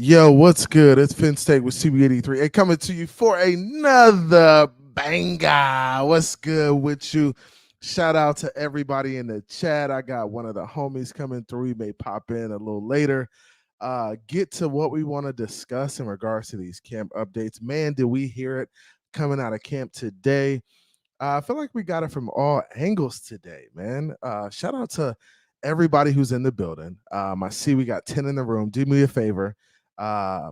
Yo, what's good? It's Finn State with CB83 and coming to you for another banger. What's good with you? Shout out to everybody in the chat. I got one of the homies coming through. He may pop in a little later. Get to what we want to discuss in regards to these camp updates. Man, did we hear it coming out of camp today? I feel like we got it from all angles today, man. Shout out to everybody who's in the building. I see we got 10 in the room. Do me a favor.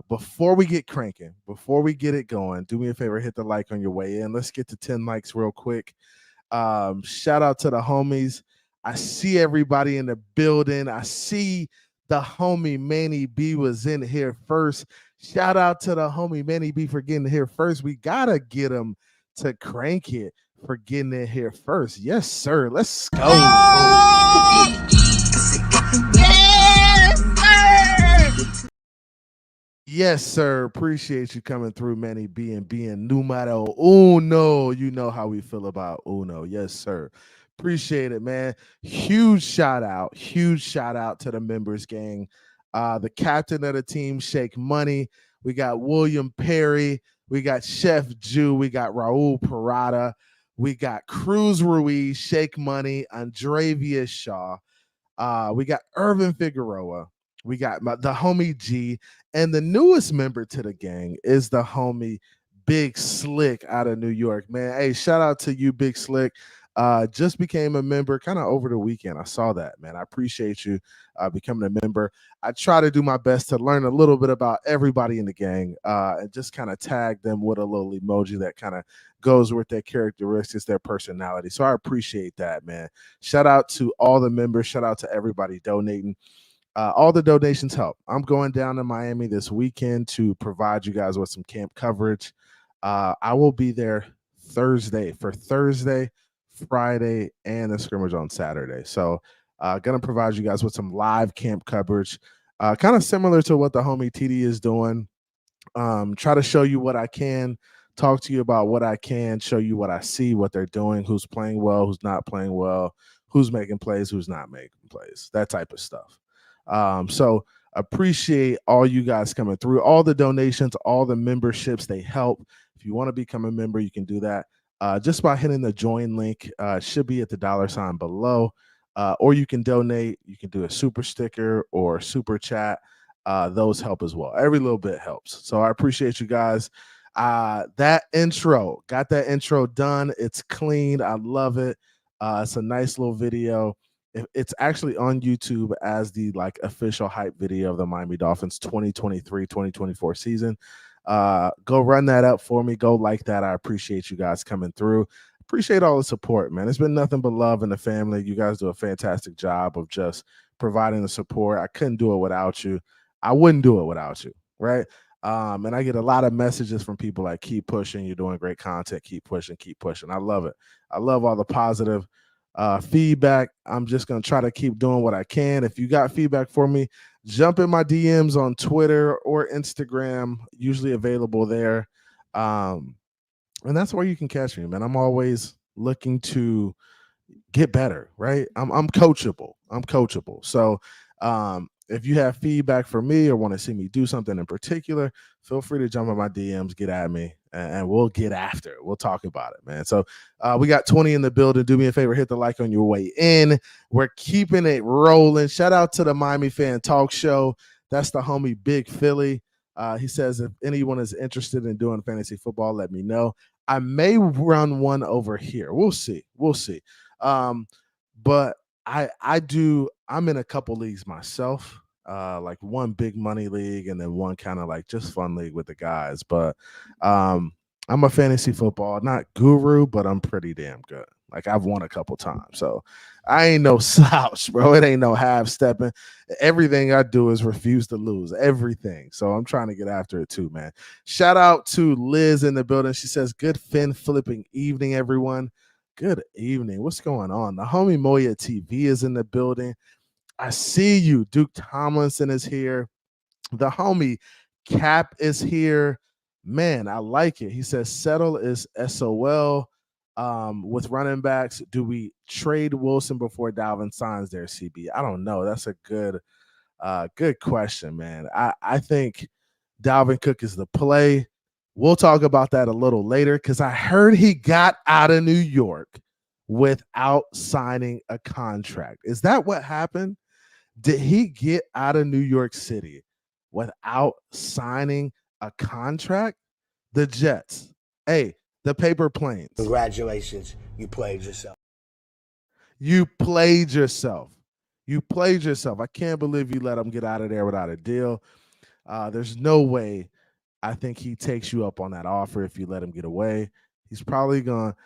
Before we get cranking, before we get it going, do me a favor, hit the like on your way in. Let's get to 10 likes real quick. Shout out to the homies. I see everybody in the building. I see the homie Manny B was in here first. Shout out to the homie Manny B for getting here first. We gotta get him to crank it for getting in here first. Yes, sir. Let's go. Yes, sir. Appreciate you coming through, Manny B, and being numero uno. You know how we feel about uno. Yes, sir. Appreciate it, man. Huge shout out to the members gang. The captain of the team, Shake Money. We got William Perry. We got Chef Jew. We got Raul Parada. We got Cruz Ruiz, Shake Money, Andravia Shaw. We got Irvin Figueroa. We got the homie G. And the newest member to the gang is the homie Big Slick out of New York, man. Hey, shout out to you, Big Slick. Just became a member kind of over the weekend. I saw that, man. I appreciate you becoming a member. I try to do my best to learn a little bit about everybody in the gang and just kind of tag them with a little emoji that kind of goes with their characteristics, their personality. So I appreciate that, man. Shout out to all the members. Shout out to everybody donating. All the donations help. I'm going down to Miami this weekend to provide you guys with some camp coverage. I will be there Thursday, Friday, and the scrimmage on Saturday. So going to provide you guys with some live camp coverage, kind of similar to what the homie TD is doing. Try to show you what I can, talk to you about what I can, show you what I see, what they're doing, who's playing well, who's not playing well, who's making plays, who's not making plays, that type of stuff. So appreciate all you guys coming through, all the donations, all the memberships, they help. If you want to become a member, you can do that just by hitting the join link. Should be at the $ below, or you can donate. You can do a super sticker or super chat. Those help as well. Every little bit helps. So I appreciate you guys. That intro, got that intro done. It's clean. I love it. It's a nice little video. It's actually on YouTube as the official hype video of the Miami Dolphins 2023-2024 season. Go run that up for me. Go like that. I appreciate you guys coming through. Appreciate all the support, man. It's been nothing but love in the family. You guys do a fantastic job of just providing the support. I couldn't do it without you. I wouldn't do it without you, right? And I get a lot of messages from people like, keep pushing. You're doing great content. Keep pushing. Keep pushing. I love it. I love all the positive feedback. I'm just going to try to keep doing what I can. If you got feedback for me, jump in my DMs on Twitter or Instagram, usually available there. And that's where you can catch me, man. I'm always looking to get better, right? I'm coachable. So if you have feedback for me or want to see me do something in particular, feel free to jump on my DMs, get at me, and we'll get after it. We'll talk about it, man. So we got 20 in the building. Do me a favor, hit the like on your way in. We're keeping it rolling. Shout out to the Miami Fan Talk Show. That's the homie Big Philly. He says, if anyone is interested in doing fantasy football, let me know. I may run one over here. We'll see. But I'm in a couple leagues myself, like one big money league and then one kind of like just fun league with the guys. But I'm a fantasy football, not guru, but I'm pretty damn good. Like I've won a couple times. So I ain't no slouch, bro. It ain't no half stepping. Everything I do is refuse to lose. Everything. So I'm trying to get after it too, man. Shout out to Liz in the building. She says, good fin flipping evening, everyone. Good evening. What's going on? The homie Moya TV is in the building. I see you. Duke Tomlinson is here. The homie Cap is here. Man, I like it. He says settle is SOL. With running backs, do we trade Wilson before Dalvin signs there, CB? I don't know. That's a good question, man. I think Dalvin Cook is the play. We'll talk about that a little later because I heard he got out of New York without signing a contract. Is that what happened? Did he get out of New York City without signing a contract? The Jets. Hey, the paper planes. Congratulations, you played yourself. You played yourself. You played yourself. I can't believe you let him get out of there without a deal. There's no way I think he takes you up on that offer if you let him get away. He's probably going to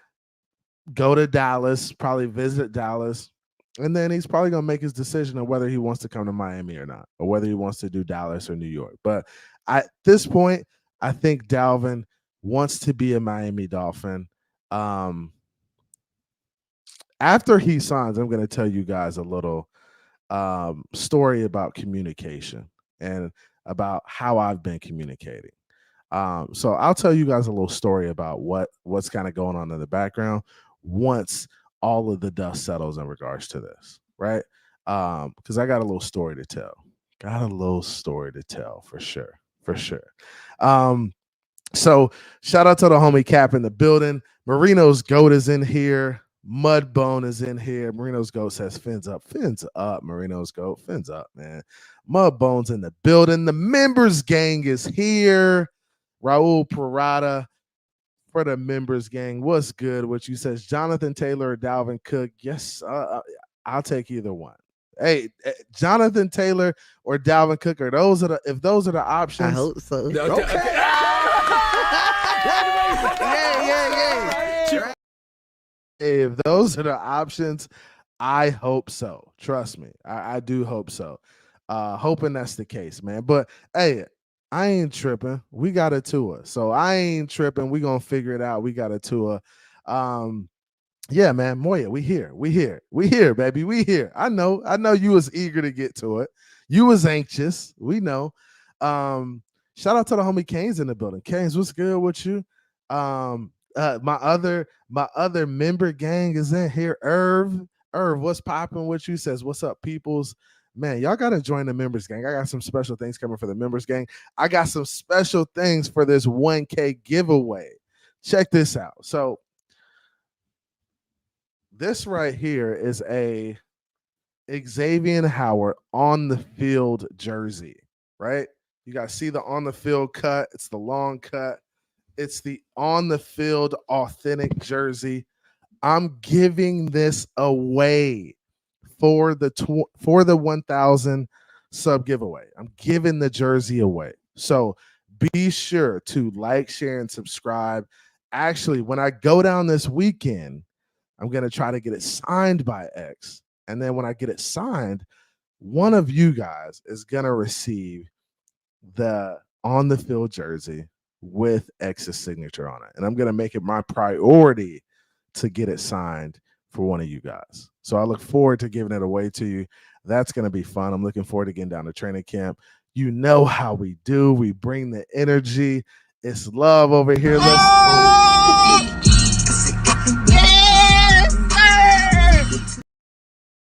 go to Dallas, probably visit Dallas, and then he's probably going to make his decision on whether he wants to come to Miami or not, or whether he wants to do Dallas or New York. But at this point, I think Dalvin wants to be a Miami Dolphin. After he signs, I'm going to tell you guys a little story about communication and about how I've been communicating. So I'll tell you guys a little story about what's kind of going on in the background once all of the dust settles in regards to this, right? Because I got a little story to tell. Got a little story to tell for sure. So shout out to the homie Cap in the building. Marino's GOAT is in here. Mudbone is in here. Marino's GOAT says fins up. Fins up, Marino's GOAT. Fins up, man. Mudbone's in the building. The members gang is here. Raul Parada for the members gang. What's good? What you says, Jonathan Taylor or Dalvin Cook? Yes, I'll take either one. Hey, Jonathan Taylor or Dalvin Cook, if those are the options. I hope so. Okay. Yeah. If those are the options, I hope so. Trust me. I do hope so. Hoping that's the case, man. But hey, I ain't tripping. We got a Tua. So I ain't tripping. We gonna figure it out. We got a Tua. Yeah, man. Moya, we here, baby. We here. I know you was eager to get to it. You was anxious. We know. Shout out to the homie Canes in the building. Canes, what's good with you? My other member gang is in here. Irv, what's popping with you? Says, what's up, peoples? Man, y'all got to join the members gang. I got some special things coming for the members gang. I got some special things for this 1K giveaway. Check this out. So this right here is a Xavier Howard on the field jersey, right? You got to see the on the field cut. It's the long cut. It's the on the field authentic jersey. I'm giving this away for the 1,000 sub giveaway. I'm giving the jersey away. So be sure to like, share, and subscribe. Actually, when I go down this weekend, I'm going to try to get it signed by X. And then when I get it signed, one of you guys is going to receive the on the field jersey with X's signature on it. And I'm going to make it my priority to get it signed for one of you guys. So I look forward to giving it away to you. That's going to be fun. I'm looking forward to getting down to training camp. You know how we do. We bring the energy. It's love over here.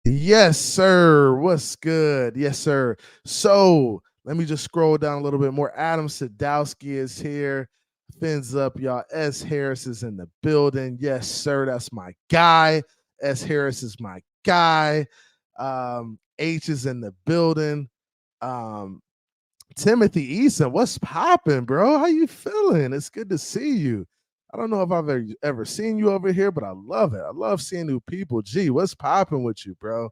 Yes, sir. What's good? Yes, sir. So let me just scroll down a little bit more. Adam Sadowski is here. Fins up, y'all. S. Harris is in the building. Yes, sir. That's my guy. S. Harris is my guy. H is in the building. Timothy Eason, what's popping, bro? How you feeling? It's good to see you. I don't know if I've ever seen you over here, but I love it. I love seeing new people. Gee, what's popping with you, bro?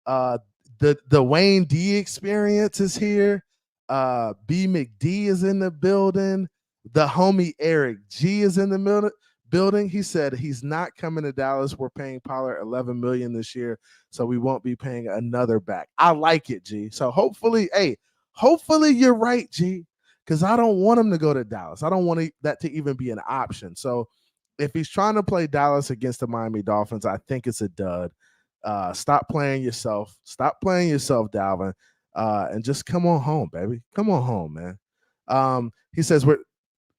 The Wayne D experience is here. B McD is in the building. The homie Eric G is in the building. He said he's not coming to Dallas. We're paying Pollard $11 million this year, so we won't be paying another back. I like it, G. So hopefully you're right, G, because I don't want him to go to Dallas. I don't want that to even be an option. So if he's trying to play Dallas against the Miami Dolphins, I think it's a dud. Stop playing yourself. Stop playing yourself, Dalvin, and just come on home, baby. Come on home, man. He says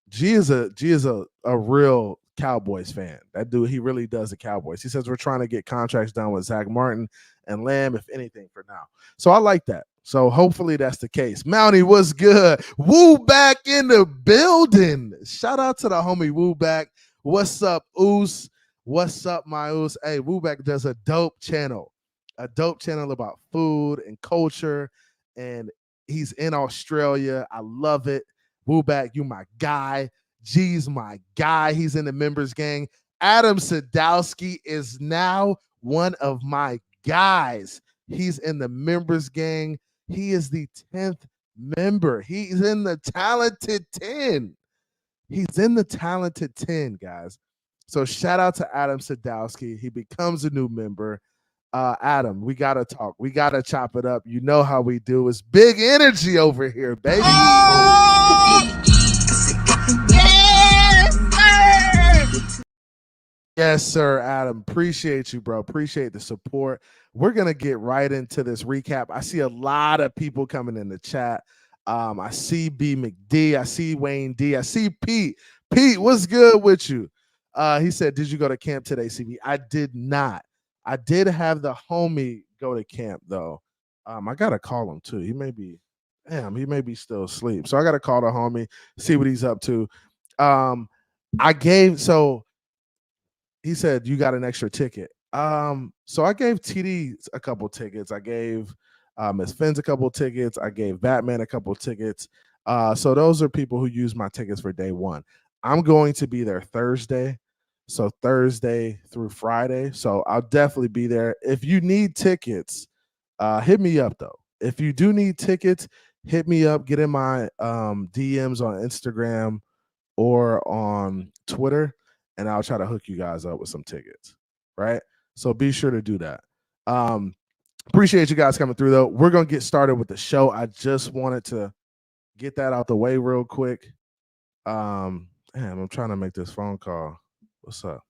G is a real Cowboys fan. That dude, he really does the Cowboys. He says we're trying to get contracts done with Zach Martin and Lamb, if anything, for now. So I like that. So hopefully that's the case. Mountie, what's good? Woo back in the building. Shout out to the homie Woo back. What's up, Oos? What's up, my Oos? Hey, Woo back does a dope channel about food and culture, and he's in Australia. I love it. Woo back, you my guy. G's my guy. He's in the members gang. Adam Sadowski is now one of my guys. He's in the members gang. He is the 10th member. He's in the talented 10. He's in the talented 10, guys. So shout out to Adam Sadowski. He becomes a new member. Adam, we got to talk. We got to chop it up. You know how we do. It's big energy over here, baby. Yes, sir, Adam. Appreciate you, bro. Appreciate the support. We're going to get right into this recap. I see a lot of people coming in the chat. I see B McD. I see Wayne D. I see Pete. Pete, what's good with you? He said, did you go to camp today, CB? I did not. I did have the homie go to camp, though. I got to call him, too. He may be still asleep. So I got to call the homie, see what he's up to. He said you got an extra ticket. So I gave TD a couple tickets. I gave Miss Fins a couple tickets. I gave Batman a couple tickets. So those are people who use my tickets for day one. I'm going to be there Thursday. So Thursday through Friday. So I'll definitely be there. If you need tickets, hit me up though. If you do need tickets, hit me up. Get in my DMs on Instagram or on Twitter, and I'll try to hook you guys up with some tickets, right? So be sure to do that. Appreciate you guys coming through, though. We're going to get started with the show. I just wanted to get that out the way real quick. I'm trying to make this phone call. What's up?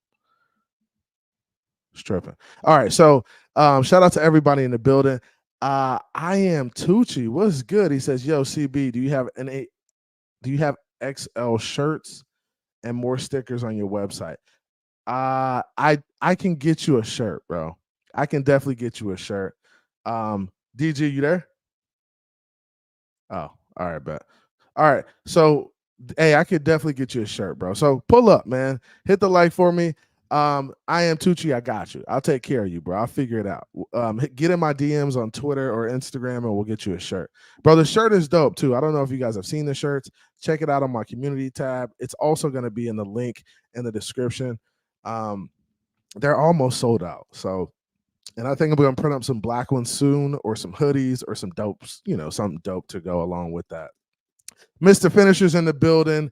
Stripping. All right, so shout out to everybody in the building. I am Tucci. What's good? He says, yo, CB, do you have XL shirts and more stickers on your website? I can get you a shirt, bro. I can definitely get you a shirt. DG, you there? Oh, all right, bet. All right. So hey, I could definitely get you a shirt, bro. So pull up, man. Hit the like for me. I am Tucci. I got you. I'll take care of you, bro. I'll figure it out. Get in my DMs on Twitter or Instagram, and we'll get you a shirt, bro. The shirt is dope too. I don't know if you guys have seen the shirts. Check it out on my community tab. It's also going to be in the link in the description. They're almost sold out. So, and I think I'm going to print up some black ones soon, or some hoodies, or some dopes. Something dope to go along with that. Mr. Finisher's in the building.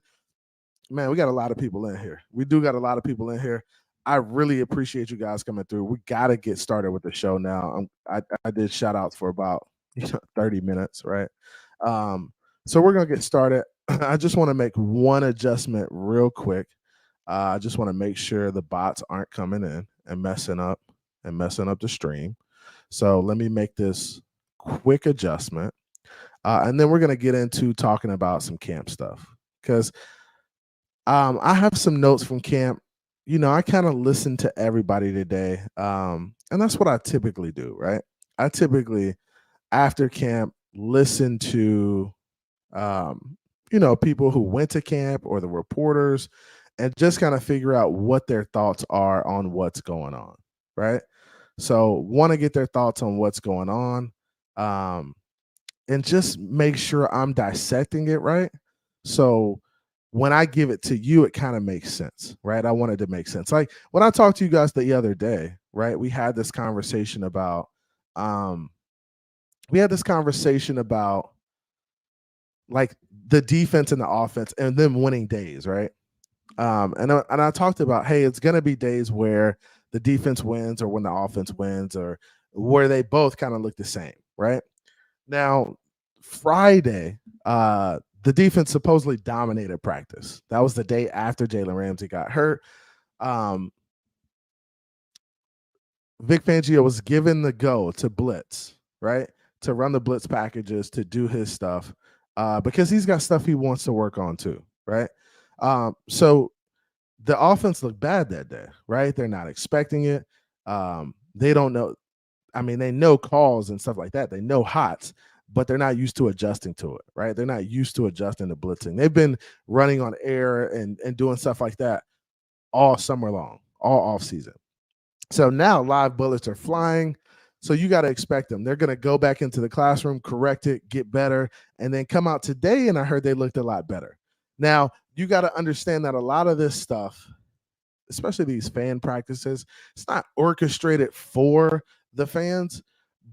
Man, we got a lot of people in here. We do got a lot of people in here. I really appreciate you guys coming through. We got to get started with the show now. I did shout outs for about 30 minutes, right? So we're going to get started. I just want to make one adjustment real quick. I just want to make sure the bots aren't coming in and messing up the stream. So let me make this quick adjustment. And then we're going to get into talking about some camp stuff, because I have some notes from camp. I kind of listened to everybody today. And that's what I typically do, right? I typically, after camp, listen to, people who went to camp or the reporters, and just kind of figure out what their thoughts are on what's going on, right? So want to get their thoughts on what's going on, and just make sure I'm dissecting it right. So when I give it to you, it kind of makes sense, right? I wanted to make sense. Like when I talked to you guys the other day, right? We had this conversation about, like the defense and the offense and them winning days, right? And I talked about, hey, it's going to be days where the defense wins or when the offense wins, or where they both kind of look the same, right? Now, Friday, the defense supposedly dominated practice. That was the day after Jalen Ramsey got hurt. Vic Fangio was given the go to blitz, right? To run the blitz packages, to do his stuff, because he's got stuff he wants to work on too, right? So the offense looked bad that day, right? They're not expecting it. They don't know. I mean, they know calls and stuff like that. They know hots, but they're not used to adjusting to it, right? They're not used to adjusting to blitzing. They've been running on air and doing stuff like that all summer long, all off season. So now live bullets are flying. So you got to expect them. They're going to go back into the classroom, correct it, get better, and then come out today. And I heard they looked a lot better. Now, you got to understand that a lot of this stuff, especially these fan practices, it's not orchestrated for the fans,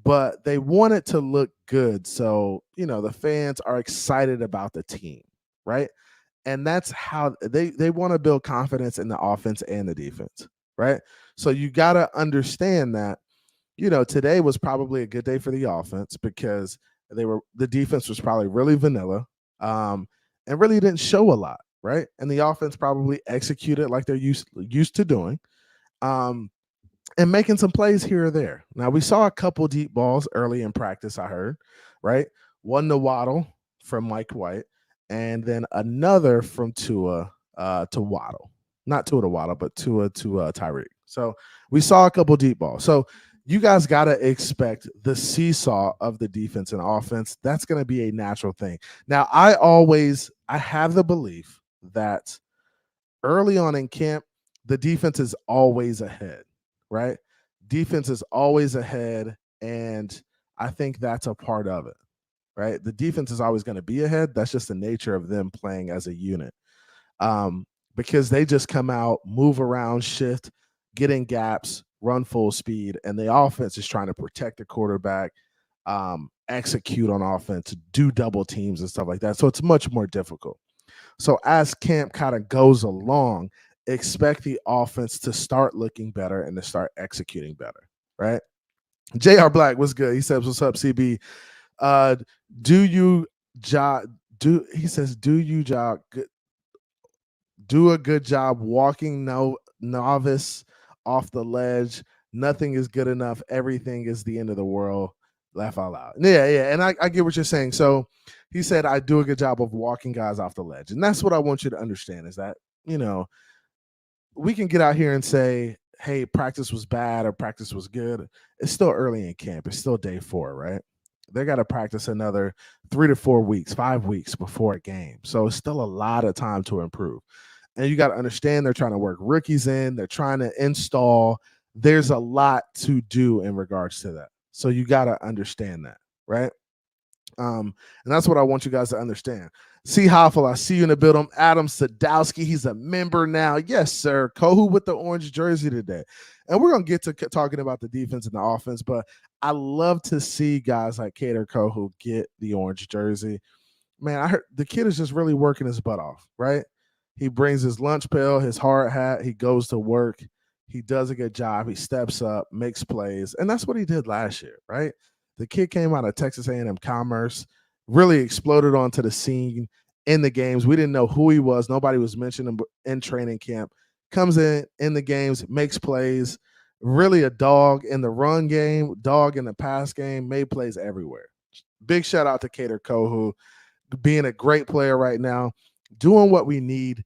but they want it to look good. So, the fans are excited about the team, right? And that's how they want to build confidence in the offense and the defense, right? So you got to understand that, today was probably a good day for the offense because the defense was probably really vanilla, and really didn't show a lot, right? And the offense probably executed like they're used to doing. And making some plays here or there. Now we saw a couple deep balls early in practice, I heard, right? One to Waddle from Mike White, and then another from Tua to Waddle. Not Tua to Waddle, but Tua to Tyreek. So we saw a couple deep balls. So you guys got to expect the seesaw of the defense and offense. That's going to be a natural thing. Now, I have the belief that early on in camp, the defense is always ahead, right? Defense is always ahead, and I think that's a part of it, right? The defense is always going to be ahead. That's just the nature of them playing as a unit, because they just come out, move around, shift, get in gaps, run full speed, and the offense is trying to protect the quarterback, execute on offense, do double teams and stuff like that. So it's much more difficult. So as camp kind of goes along, expect the offense to start looking better and to start executing better, right? JR Black, what's good? He says, "What's up, CB? Uh, do you job? Do he says, do you job? Do a good job walking novice off the ledge. Nothing is good enough. Everything is the end of the world. Laugh out loud." Yeah. And I get what you're saying. So he said, I do a good job of walking guys off the ledge. And that's what I want you to understand is that, we can get out here and say, hey, practice was bad or practice was good. It's still early in camp. It's still day 4, right? They got to practice another 3 to 4 weeks, 5 weeks before a game. So it's still a lot of time to improve. And you got to understand they're trying to work rookies in, they're trying to install. There's a lot to do in regards to that. So you got to understand that, right? And that's what I want you guys to understand. C. Hoffel, I see you in the building. Adam Sadowski, he's a member now. Yes, sir. Kohu with the orange jersey today. And we're going to get to talking about the defense and the offense, but I love to see guys like Kader Kohu get the orange jersey. Man, I heard the kid is just really working his butt off, right? He brings his lunch pail, his hard hat. He goes to work. He does a good job. He steps up, makes plays. And that's what he did last year, right? The kid came out of Texas A&M Commerce, really exploded onto the scene in the games. We didn't know who he was. Nobody was mentioning him in training camp. Comes in the games, makes plays. Really a dog in the run game, dog in the pass game, made plays everywhere. Big shout out to Kader Kohu, being a great player right now, doing what we need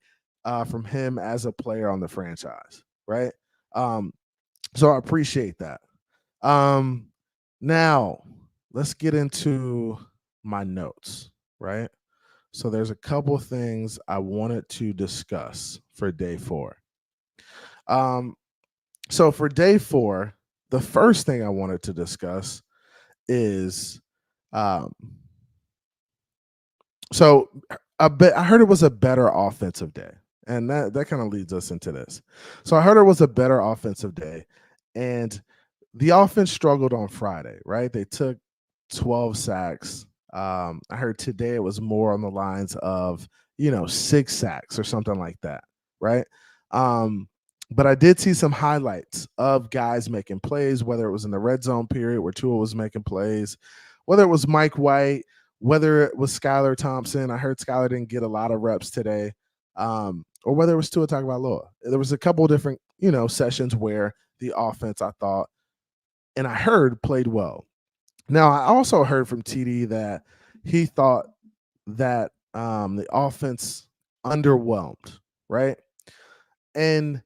from him as a player on the franchise, right? So I appreciate that. Now, let's get into my notes, right? So there's a couple things I wanted to discuss for day 4. So for day 4, the first thing I wanted to discuss is so I heard it was a better offensive day. And that kind of leads us into this. So I heard it was a better offensive day. And the offense struggled on Friday, right? They took 12 sacks. I heard today it was more on the lines of, 6 sacks or something like that, right? But I did see some highlights of guys making plays, whether it was in the red zone period where Tua was making plays, whether it was Mike White, whether it was Skylar Thompson. I heard Skylar didn't get a lot of reps today, or whether it was Tua Tagovailoa. There was a couple of different, sessions where the offense, I thought, and I heard played well. Now, I also heard from TD that he thought that the offense underwhelmed, right? And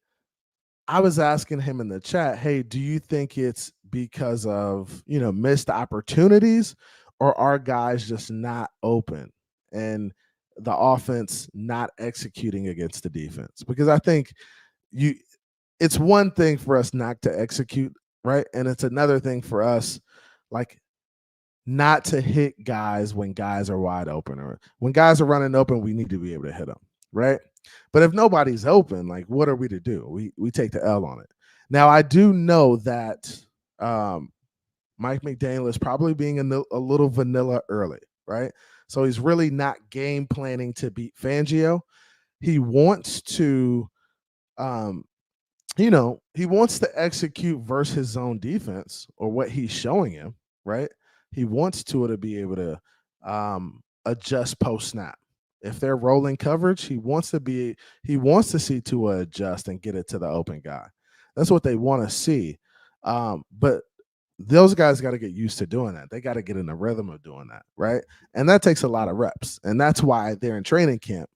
I was asking him in the chat, hey, do you think it's because of, missed opportunities? or are guys just not open and the offense not executing against the defense? Because I think you it's one thing for us not to execute, right? And it's another thing for us like not to hit guys when guys are wide open, or when guys are running open, we need to be able to hit them, right? But if nobody's open, like what are we to do? We take the L on it. Now I do know that um, Mike McDaniel is probably being a little vanilla early, right? So he's really not game planning to beat Fangio. He wants to, um, he wants to execute versus his zone defense or what he's showing him, right? He wants Tua to be able to adjust post snap. If they're rolling coverage, he wants to see Tua adjust and get it to the open guy. That's what they want to see. But those guys got to get used to doing that. They got to get in the rhythm of doing that, right? And that takes a lot of reps. And that's why they're in training camp,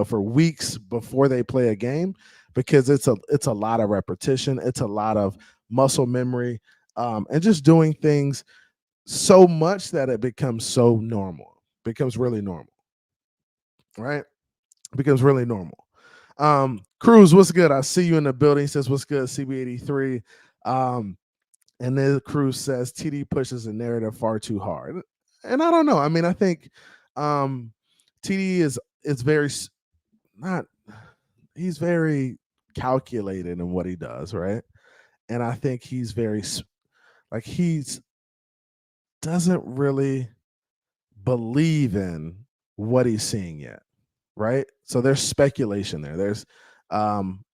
for weeks before they play a game, because it's a lot of repetition, it's a lot of muscle memory, and just doing things so much that it becomes so normal, becomes really normal, right? Becomes really normal. Cruz, what's good? I see you in the building. He says, what's good, CB83? And then Cruz says TD pushes the narrative far too hard. And I don't know. I mean, I think TD is very not he's very calculated in what he does, right? And I think he's very like he's doesn't really believe in what he's seeing yet, right? So there's speculation there. There's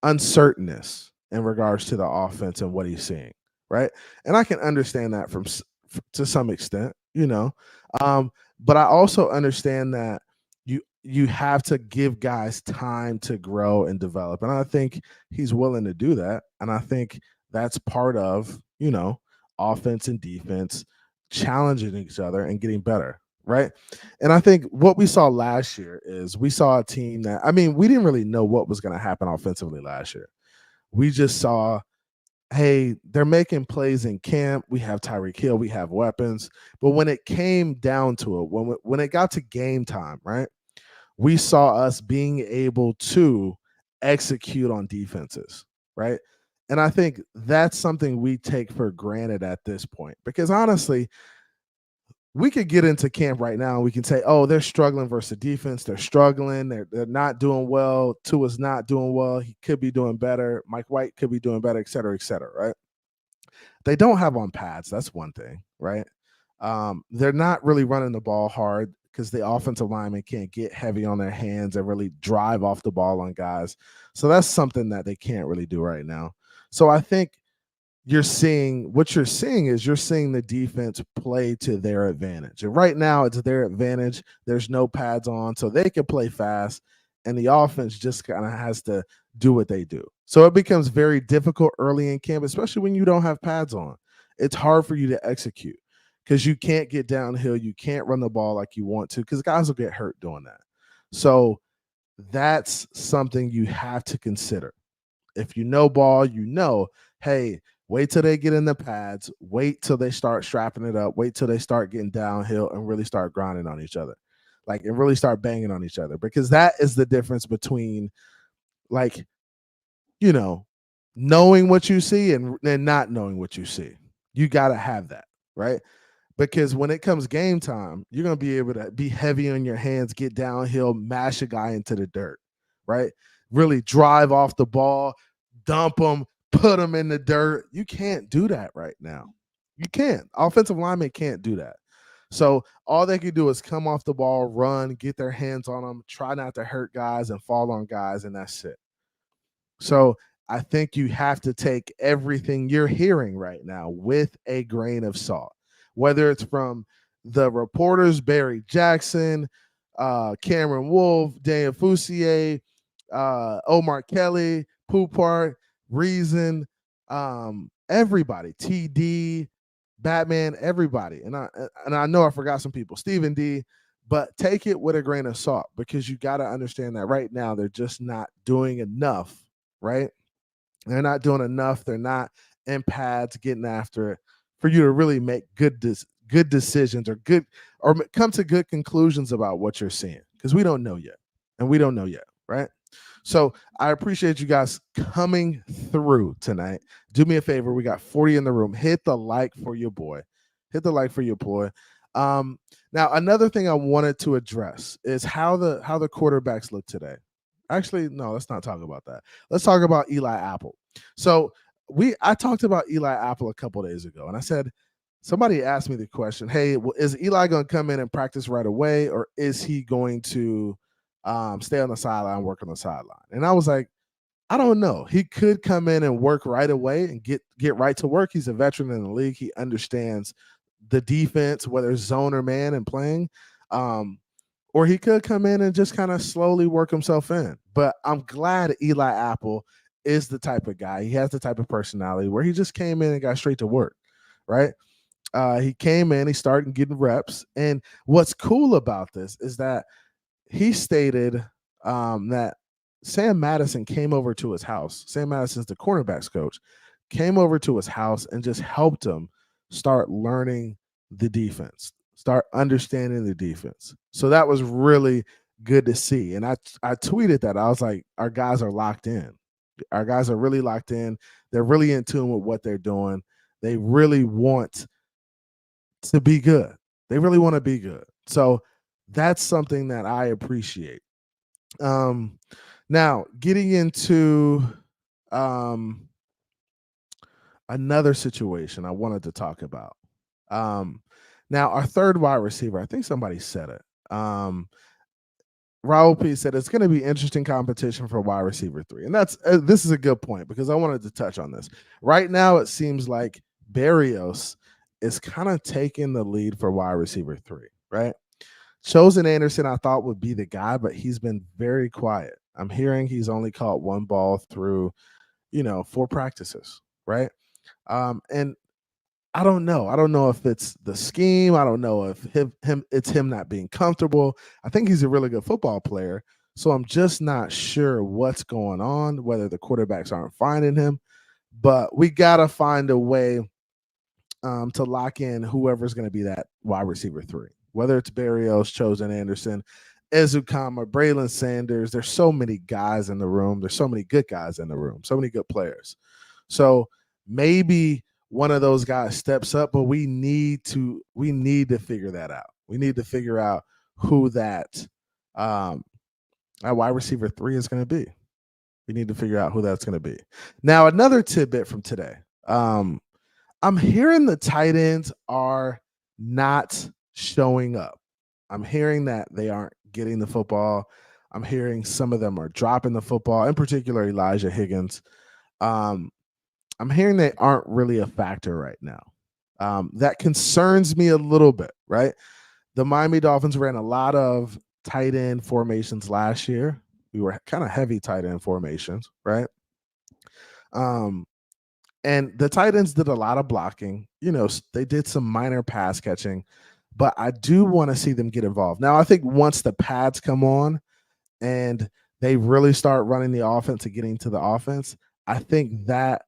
uncertainness in regards to the offense and what he's seeing, right? And I can understand that to some extent, but I also understand that you have to give guys time to grow and develop, and I think he's willing to do that, and I think that's part of offense and defense challenging each other and getting better, right? And I think what we saw last year is we saw a team that, I mean, we didn't really know what was going to happen offensively last year. We just saw, hey, they're making plays in camp. We have Tyreek Hill, we have weapons. But when it came down to it, when it got to game time, right, we saw us being able to execute on defenses, right? And I think that's something we take for granted at this point, because honestly, we could get into camp right now and we can say, oh, they're struggling versus the defense. They're struggling. They're not doing well. Tua's not doing well. He could be doing better. Mike White could be doing better, et cetera, right? They don't have on pads. That's one thing, right? They're not really running the ball hard because the offensive lineman can't get heavy on their hands and really drive off the ball on guys. So that's something that they can't really do right now. So I think you're seeing the defense play to their advantage. And right now it's their advantage. There's no pads on, so they can play fast, and the offense just kind of has to do what they do. So it becomes very difficult early in camp, especially when you don't have pads on. It's hard for you to execute because you can't get downhill. You can't run the ball like you want to because guys will get hurt doing that. So that's something you have to consider. If you know ball, hey, wait till they get in the pads. Wait till they start strapping it up. Wait till they start getting downhill and really start grinding on each other. And really start banging on each other. Because that is the difference between, knowing what you see and not knowing what you see. You got to have that, right? Because when it comes game time, you're going to be able to be heavy on your hands, get downhill, mash a guy into the dirt, right? Really drive off the ball, dump them, put them in the dirt. You can't do that right now. You can't. Offensive linemen can't do that. So all they can do is come off the ball, run, get their hands on them, try not to hurt guys and fall on guys, and that's it. So I think you have to take everything you're hearing right now with a grain of salt, whether it's from the reporters, Barry Jackson, Cameron Wolf, Daniel Fousier, Omar Kelly, Poupart, Reason, everybody, TD, Batman, everybody. And I know I forgot some people, Stephen D, but take it with a grain of salt because you got to understand that right now they're just not doing enough, right? They're not doing enough. They're not in pads getting after it for you to really make good good decisions or come to good conclusions about what you're seeing, because we don't know yet, and we don't know yet, right? So I appreciate you guys coming through tonight. Do me a favor. We got 40 in the room. Hit the like for your boy. Hit the like for your boy. Now, another thing I wanted to address is how the quarterbacks look today. Actually, no, let's not talk about that. Let's talk about Eli Apple. So I talked about Eli Apple a couple days ago, and I said, somebody asked me the question, hey, is Eli going to come in and practice right away, or is he going to stay on the sideline, work on the sideline? And I was like, I don't know. He could come in and work right away and get right to work. He's a veteran in the league. He understands the defense, whether it's zone or man, and playing. Or he could come in and just kind of slowly work himself in. But I'm glad Eli Apple is the type of guy. He has the type of personality where he just came in and got straight to work, right? He came in, he started getting reps. And what's cool about this is that he stated that Sam Madison came over to his house. Sam Madison's the cornerbacks coach, came over to his house and just helped him start learning the defense, start understanding the defense. So that was really good to see. And I tweeted that. I was like, our guys are locked in. Our guys are really locked in. They're really in tune with what they're doing. They really want to be good. They really want to be good. So that's something that I appreciate. Now, getting into another situation I wanted to talk about. Now, our third wide receiver, I think somebody said it. Raul P said it's going to be interesting competition for wide receiver 3. And this is a good point, because I wanted to touch on this. Right now, it seems like Berrios is kind of taking the lead for wide receiver 3, right? Chosen Anderson, I thought, would be the guy, but he's been very quiet. I'm hearing he's only caught one ball through, 4 practices, right? And I don't know. I don't know if it's the scheme. I don't know if it's him not being comfortable. I think he's a really good football player. So I'm just not sure what's going on, whether the quarterbacks aren't finding him. But we got to find a way to lock in whoever's going to be that wide receiver 3, whether it's Berrios, Chosen Anderson, Ezukama, Braylon Sanders. There's so many guys in the room. There's so many good guys in the room, so many good players. So maybe one of those guys steps up, but we need to figure that out. We need to figure out who that wide receiver 3 is going to be. We need to figure out who that's going to be. Now, another tidbit from today. I'm hearing the tight ends are not showing up. I'm hearing that they aren't getting the football. I'm hearing some of them are dropping the football, in particular Elijah Higgins. I'm hearing they aren't really a factor right now. That concerns me a little bit, right? The Miami Dolphins ran a lot of tight end formations last year. We were kind of heavy tight end formations, right? And the tight ends did a lot of blocking. They did some minor pass catching, but I do want to see them get involved. Now, I think once the pads come on and they really start running the offense and getting to the offense, I think that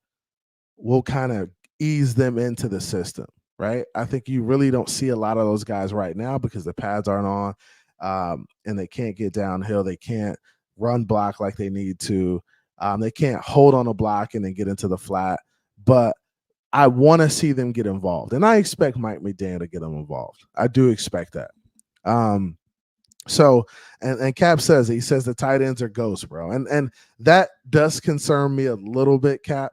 will kind of ease them into the system, right? I think you really don't see a lot of those guys right now because the pads aren't on, and they can't get downhill. They can't run block like they need to. They can't hold on a block and then get into the flat. But I want to see them get involved. And I expect Mike McDaniel to get them involved. I do expect that. So, and Cap says, he says the tight ends are ghosts, bro. And that does concern me a little bit, Cap.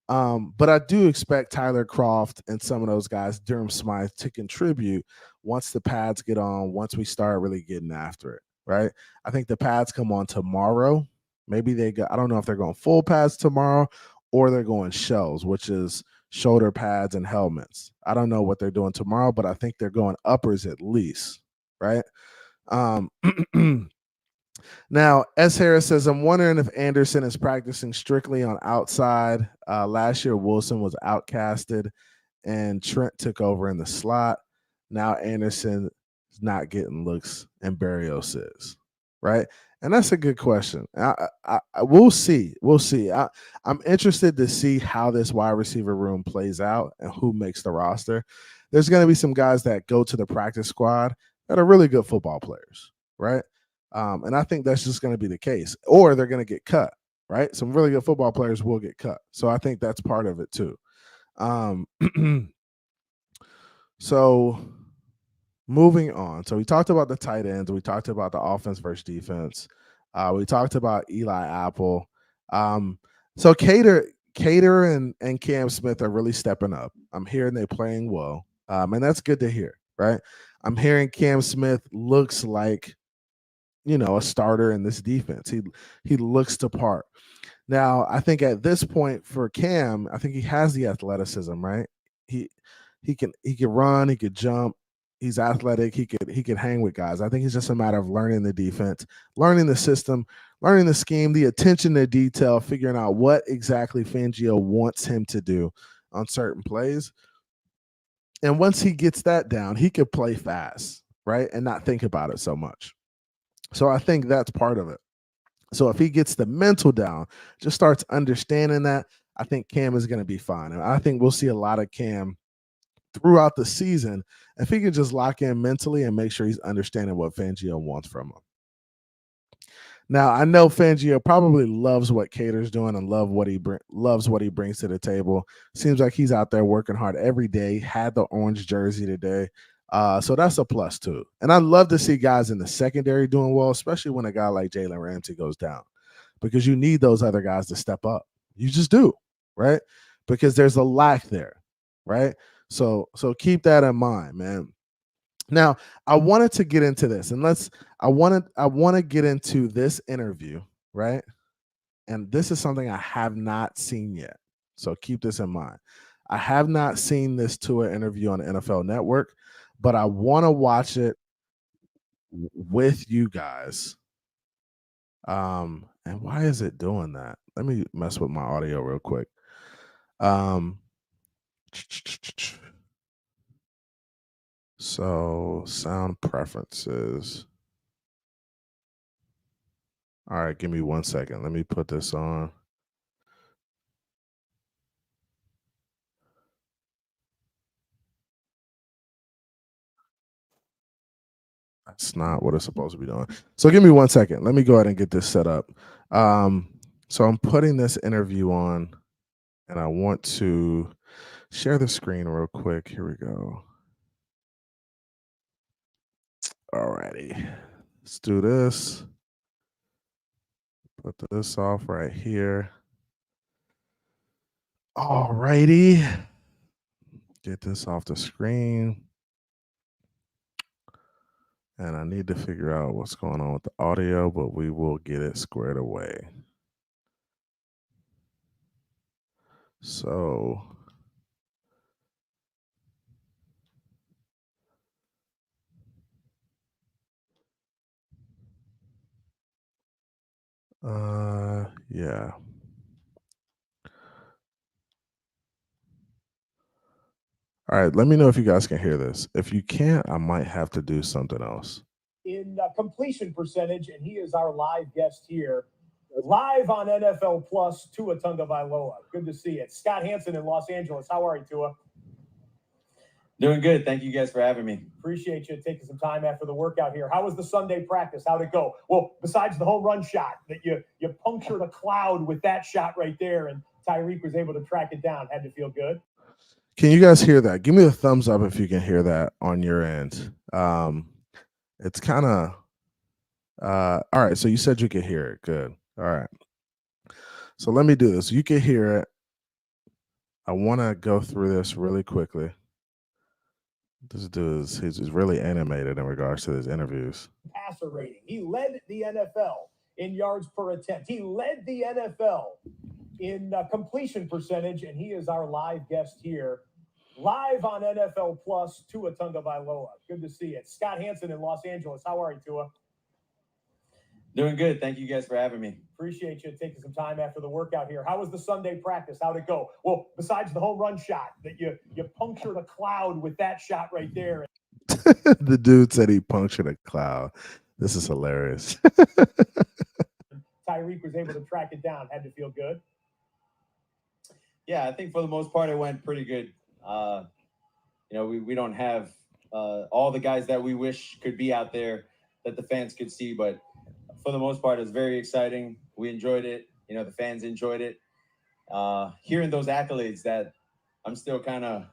But I do expect Tyler Kroft and some of those guys, Durham Smythe, to contribute once the pads get on, once we start really getting after it, right? I think the pads come on tomorrow. Maybe I don't know if they're going full pads tomorrow or they're going shells, which is shoulder pads and helmets. I don't know what they're doing tomorrow, but I think they're going uppers at least, right? Now, S. Harris says, I'm wondering if Anderson is practicing strictly on outside. Last year, Wilson was outcasted and Trent took over in the slot. Now Anderson is not getting looks and Berrios is. right? And that's a good question. We'll see. We'll see. I'm interested to see how this wide receiver room plays out and who makes the roster. There's going to be some guys that go to the practice squad that are really good football players, right? And I think that's just going to be the case, or they're going to get cut, right? Some really good football players will get cut. So I think that's part of it too. Um, so moving on. So we talked about the tight ends. We talked about the offense versus defense. We talked about Eli Apple. So Cater and Cam Smith are really stepping up. I'm hearing they're playing well, and that's good to hear. Right? I'm hearing Cam Smith looks like a starter in this defense. He looks the part. Now, I think at this point for Cam, I think he has the athleticism, right? He he can run, he could jump, he's athletic, he could hang with guys. I think it's just a matter of learning the defense, learning the system, learning the scheme, the attention to detail, figuring out what exactly Fangio wants him to do on certain plays. And once he gets that down, he could play fast, right? And not think about it so much. So I think that's part of it. So if he gets the mental down, just starts understanding that, I think Cam is going to be fine. And I think we'll see a lot of Cam throughout the season if he can just lock in mentally and make sure he's understanding what Fangio wants from him. Now, I know Fangio probably loves what Cater's doing and loves what he brings to the table. Seems like he's out there working hard every day. Had the orange jersey today. So that's a plus too. And I love to see guys in the secondary doing well, especially when a guy like Jalen Ramsey goes down, because you need those other guys to step up. You just do, right? Because there's a lack there, right? So keep that in mind, man. Now, I wanted to get into this, and I want to get into this interview, right? And this is something I have not seen yet. So keep this in mind. I have not seen this Tua interview on the NFL Network, but I want to watch it with you guys. And why is it doing that? Let me mess with my audio real quick. So sound preferences. All right, give me 1 second. Let me put this on. That's not what it's supposed to be doing. So give me 1 second. Let me go ahead and get this set up. So I'm putting this interview on, and I want to share the screen real quick. Here we go. Alrighty. Let's do this. Put this off right here. Alrighty. Get this off the screen. And I need to figure out what's going on with the audio, but we will get it squared away. So yeah. All right, let me know if you guys can hear this. If you can't, I might have to do something else. In completion percentage, and he is our live guest here, live on NFL Plus, Tua Tagovailoa. Good to see it. Scott Hansen in Los Angeles. How are you, Tua? Doing good. Thank you guys for having me. Appreciate you taking some time after the workout here. How was the Sunday practice? How'd it go? Well, besides the home run shot that you punctured a cloud with that shot right there, and Tyreek was able to track it down. Had to feel good. Can you guys hear that? Give me a thumbs up if you can hear that on your end. It's kind of all right. So you said you could hear it. Good. All right. So let me do this. You can hear it. I want to go through this really quickly. This dude he's really animated in regards to his interviews. Passer rating. He led the NFL in yards per attempt. He led the NFL in completion percentage, and he is our live guest here, live on NFL Plus, Tua Tagovailoa. Good to see it. Scott Hansen in Los Angeles. How are you, Tua? Doing good. Thank you guys for having me. Appreciate you taking some time after the workout here. How was the Sunday practice? How'd it go? Well, besides the home run shot that you punctured a cloud with that shot right there. The dude said he punctured a cloud. This is hilarious. Tyreek was able to track it down. Had to feel good. Yeah, I think for the most part it went pretty good. We don't have all the guys that we wish could be out there that the fans could see, but for the most part, it's very exciting. We enjoyed it. The fans enjoyed it. Hearing those accolades, that I'm still kind of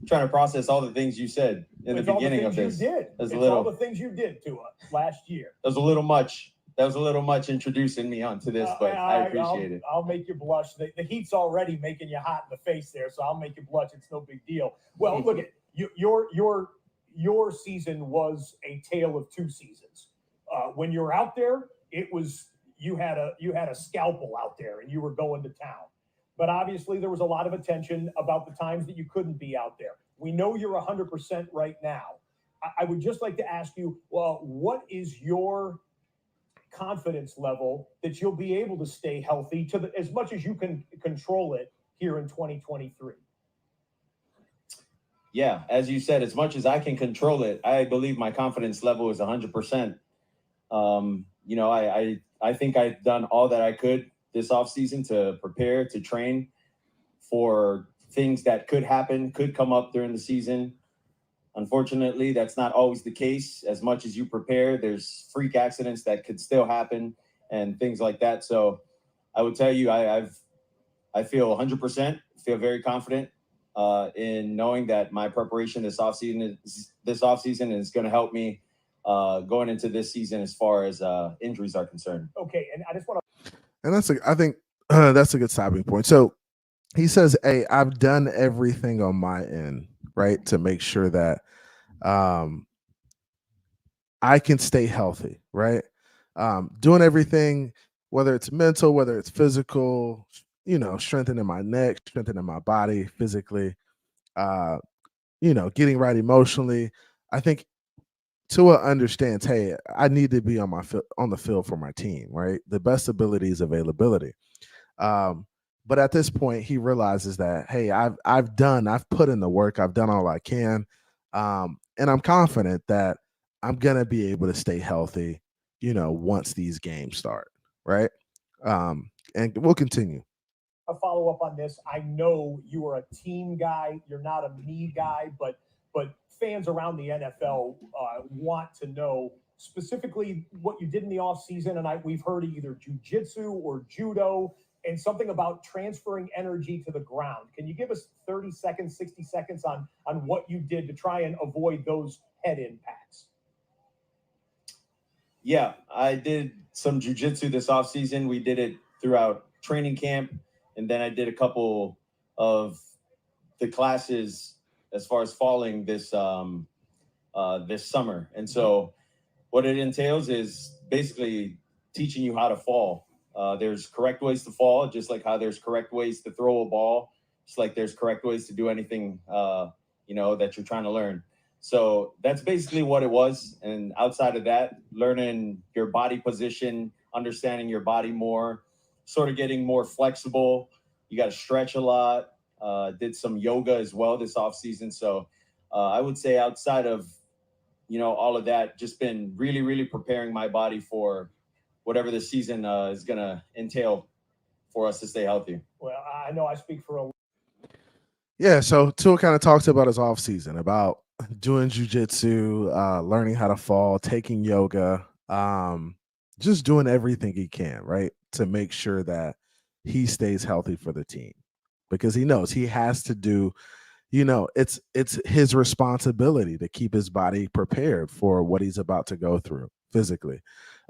trying to process all the things you said in the beginning of this. All the things you did to us last year. That was a little much. That was a little much introducing me onto this, but I appreciate it. I'll make you blush. The heat's already making you hot in the face there, so I'll make you blush. It's no big deal. Well, look at your season was a tale of two seasons. When you were out there, it was you had a scalpel out there and you were going to town. But obviously there was a lot of attention about the times that you couldn't be out there. We know you're 100% right now. I would just like to ask you, well, what is your confidence level that you'll be able to stay healthy as much as you can control it here in 2023? Yeah, as you said, as much as I can control it, I believe my confidence level is 100%. I think I've done all that I could this offseason to prepare, to train for things that could happen, could come up during the season. Unfortunately, that's not always the case. As much as you prepare, there's freak accidents that could still happen and things like that. So I would tell you, I feel 100%, feel very confident in knowing that my preparation this offseason is going to help me going into this season as far as injuries are concerned. Okay, and I just want to. And I think that's a good stopping point. So he says, "Hey, I've done everything on my end, right, to make sure that I can stay healthy, right? Doing everything, whether it's mental, whether it's physical, strengthening my neck, strengthening my body physically, getting right emotionally. I think Tua understands, hey, I need to be on the field for my team, right? The best ability is availability. But at this point, he realizes that, hey, I've put in the work, I've done all I can, and I'm confident that I'm gonna be able to stay healthy, once these games start, right? And we'll continue. A follow up on this. I know you are a team guy. You're not a me guy, but fans around the NFL want to know specifically what you did in the offseason. And we've heard either jiu-jitsu or judo and something about transferring energy to the ground. Can you give us 30 seconds, 60 seconds on what you did to try and avoid those head impacts? Yeah, I did some jiu-jitsu this offseason. We did it throughout training camp. And then I did a couple of the classes as far as falling this summer. And so what it entails is basically teaching you how to fall. There's correct ways to fall, just like how there's correct ways to throw a ball, just like there's correct ways to do anything, that you're trying to learn. So that's basically what it was. And outside of that, learning your body position, understanding your body more, sort of getting more flexible. You got to stretch a lot. Did some yoga as well this off season. So I would say outside of, all of that, just been really, really preparing my body for whatever the season is going to entail for us to stay healthy. Well, I know I speak for a. Yeah. So Tua kind of talks about his off season, about doing jiu-jitsu, learning how to fall, taking yoga, just doing everything he can, right, to make sure that he stays healthy for the team, because he knows he has to do, it's his responsibility to keep his body prepared for what he's about to go through physically.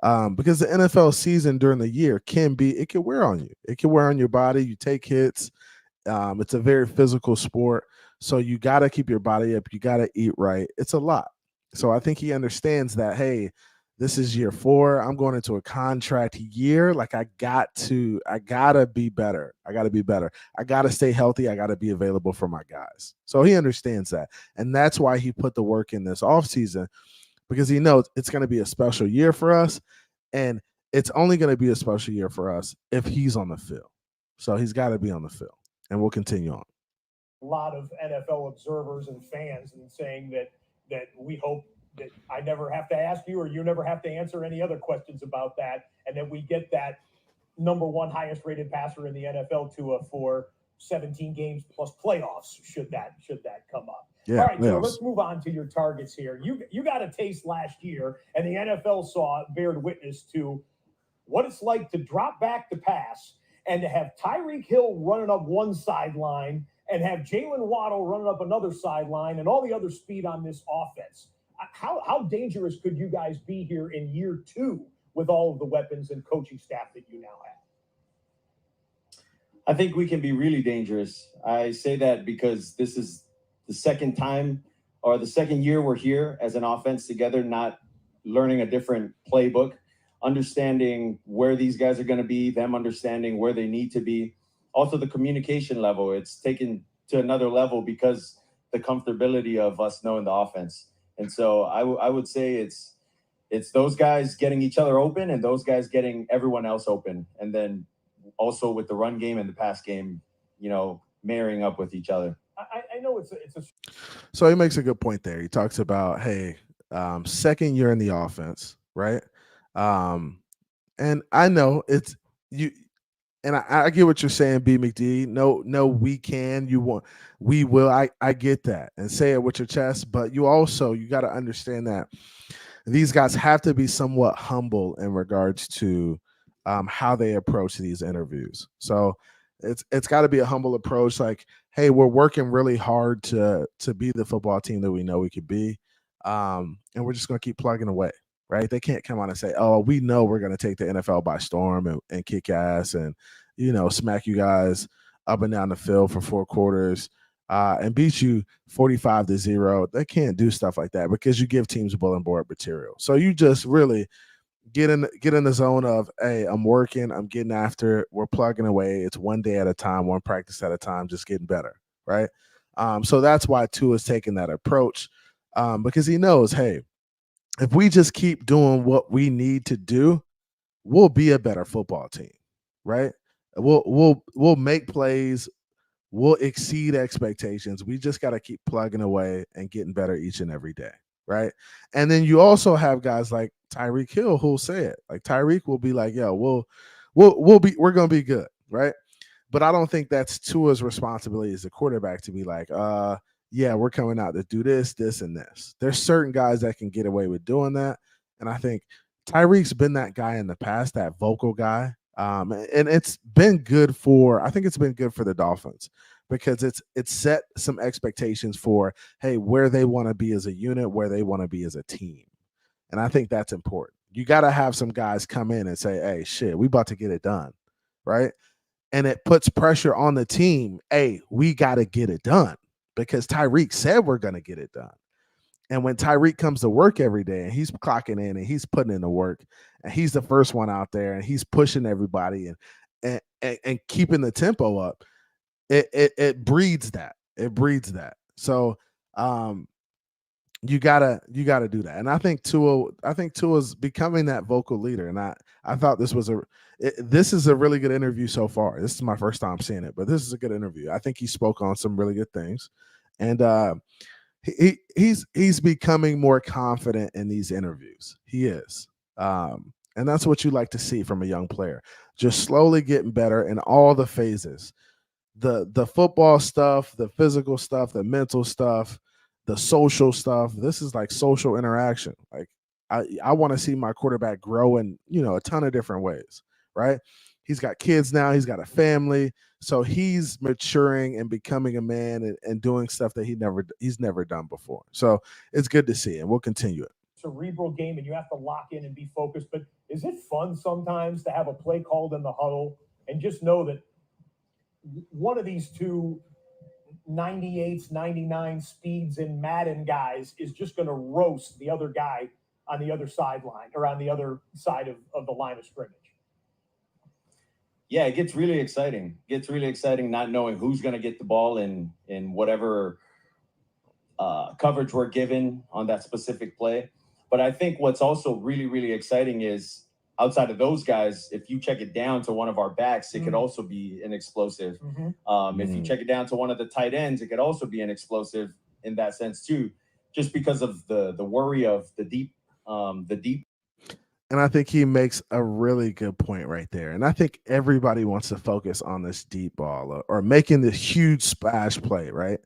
Because the NFL season during the year can wear on you. It can wear on your body. You take hits. It's a very physical sport. So you got to keep your body up. You got to eat right. It's a lot. So I think he understands that, hey, this is year 4. I'm going into a contract year. Like I gotta be better. I gotta stay healthy. I gotta be available for my guys. So he understands that. And that's why he put the work in this offseason, because he knows it's going to be a special year for us. And it's only going to be a special year for us if he's on the field. So he's got to be on the field. And we'll continue on. A lot of NFL observers and fans and saying that we hope that I never have to ask you, or you never have to answer any other questions about that, and that we get that #1 highest rated passer in the NFL for 17 games plus playoffs, should that come up. Yeah, all right, so playoffs. let's move on to your targets here. You got a taste last year, and the NFL bared witness to what it's like to drop back to pass and to have Tyreek Hill running up one sideline and have Jalen Waddle running up another sideline and all the other speed on this offense. How dangerous could you guys be here in year 2 with all of the weapons and coaching staff that you now have? I think we can be really dangerous. I say that because this is the second time or the second year we're here as an offense together, not learning a different playbook, understanding where these guys are going to be, them understanding where they need to be. Also, the communication level, it's taken to another level because the comfortability of us knowing the offense. And so I would say it's those guys getting each other open and those guys getting everyone else open. And then also with the run game and the pass game, marrying up with each other. I know it's a. So he makes a good point there. He talks about, hey, second year in the offense, right? And I know it's you, and I get what you're saying, B McD. No, we can. You want, we will. I get that, and say it with your chest. But you got to understand that these guys have to be somewhat humble in regards to how they approach these interviews. So it's got to be a humble approach. Like, hey, we're working really hard to be the football team that we know we could be, and we're just going to keep plugging away. Right? They can't come on and say, "Oh, we know we're going to take the NFL by storm and kick ass and smack you guys up and down the field for 4 quarters and beat you 45-0." They can't do stuff like that because you give teams bulletin board material. So you just really get in the zone of, hey, I'm working, I'm getting after it, we're plugging away. It's one day at a time, one practice at a time, just getting better, right? So that's why Tua is taking that approach because he knows, hey, if we just keep doing what we need to do, we'll be a better football team, right? We'll make plays, we'll exceed expectations. We just got to keep plugging away and getting better each and every day, right? And then you also have guys like Tyreek Hill who'll say it. Like Tyreek will be like, "Yo, we're gonna be good," right? But I don't think that's Tua's responsibility as a quarterback to be like, yeah, we're coming out to do this, this, and this. There's certain guys that can get away with doing that. And I think Tyreek's been that guy in the past, that vocal guy. And it's been good for the Dolphins because it's set some expectations for, hey, where they want to be as a unit, where they want to be as a team. And I think that's important. You got to have some guys come in and say, hey, shit, we about to get it done, right? And it puts pressure on the team. Hey, we got to get it done. Because Tyreek said we're going to get it done. And when Tyreek comes to work every day and he's clocking in and he's putting in the work and he's the first one out there and he's pushing everybody and keeping the tempo up, it breeds that. It breeds that. So you gotta do that. And I think Tua's becoming that vocal leader. And I thought this is a really good interview so far. This is my first time seeing it, but this is a good interview. I think he spoke on some really good things. And he's becoming more confident in these interviews. He is. And that's what you like to see from a young player. Just slowly getting better in all the phases. The football stuff, the physical stuff, the mental stuff, the social stuff. This is like social interaction. Like I want to see my quarterback grow in, a ton of different ways, right? He's got kids now. He's got a family. So he's maturing and becoming a man and doing stuff that he's never done before. So it's good to see, and we'll continue it. Cerebral game, and you have to lock in and be focused. But is it fun sometimes to have a play called in the huddle and just know that one of these two 98s, 99 speeds in Madden guys is just going to roast the other guy on the other sideline or on the other side of the line of scrimmage? Yeah, it gets really exciting. It gets really exciting not knowing who's going to get the ball in whatever coverage we're given on that specific play. But I think what's also really, really exciting is outside of those guys, if you check it down to one of our backs, it could also be an explosive. If you check it down to one of the tight ends, it could also be an explosive in that sense too. just because of the worry of the deep. And I think he makes a really good point right there. And I think everybody wants to focus on this deep ball or making this huge splash play, right?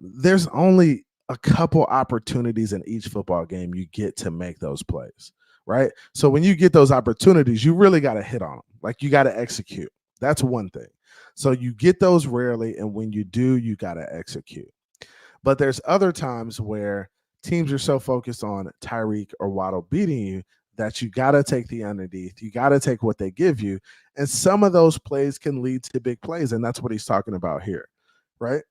There's only a couple opportunities in each football game you get to make those plays, right? So when you get those opportunities, you really got to hit on them. Like you got to execute. That's one thing. So you get those rarely, and when you do, you got to execute. But there's other times where teams are so focused on Tyreek or Waddle beating you that you got to take the underneath. You got to take what they give you. And some of those plays can lead to big plays. And that's what he's talking about here, right?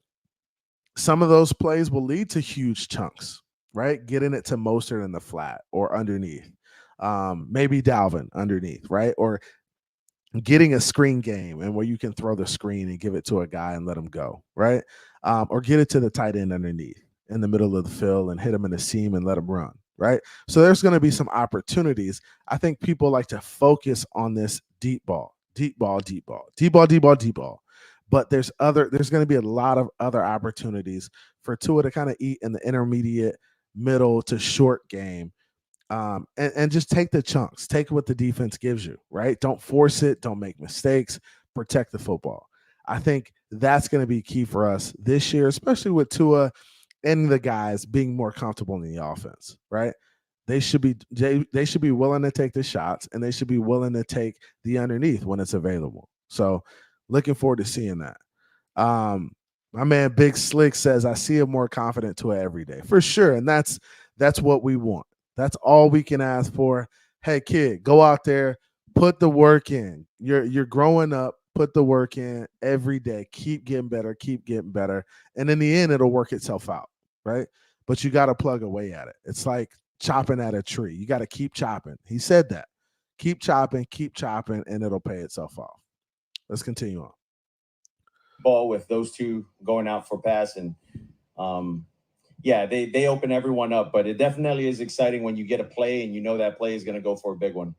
Some of those plays will lead to huge chunks, right? Getting it to Mostert in the flat or underneath. Maybe Dalvin underneath, right? Or getting a screen game and where you can throw the screen and give it to a guy and let him go, right? Or get it to the tight end underneath in the middle of the field and hit him in the seam and let him run, right? So there's going to be some opportunities. I think people like to focus on this deep ball, deep ball, deep ball, deep ball, deep ball, deep ball. But there's going to be a lot of other opportunities for Tua to kind of eat in the intermediate, middle to short game. And just take the chunks, take what the defense gives you, right? Don't force it, don't make mistakes, protect the football. I think that's going to be key for us this year, especially with Tua and the guys being more comfortable in the offense, right? They should be willing to take the shots, and they should be willing to take the underneath when it's available. So looking forward to seeing that. My man Big Slick says, I see a more confident Tua every day. For sure. And that's what we want. That's all we can ask for. Hey, kid, go out there, put the work in. You're growing up, put the work in every day. Keep getting better, keep getting better. And in the end, it'll work itself out, right? But you got to plug away at it. It's like chopping at a tree. You got to keep chopping. He said that. Keep chopping, and it'll pay itself off. Let's continue on. Ball with those two going out for pass, and yeah, they open everyone up, but it definitely is exciting when you get a play and you know that play is going to go for a big one.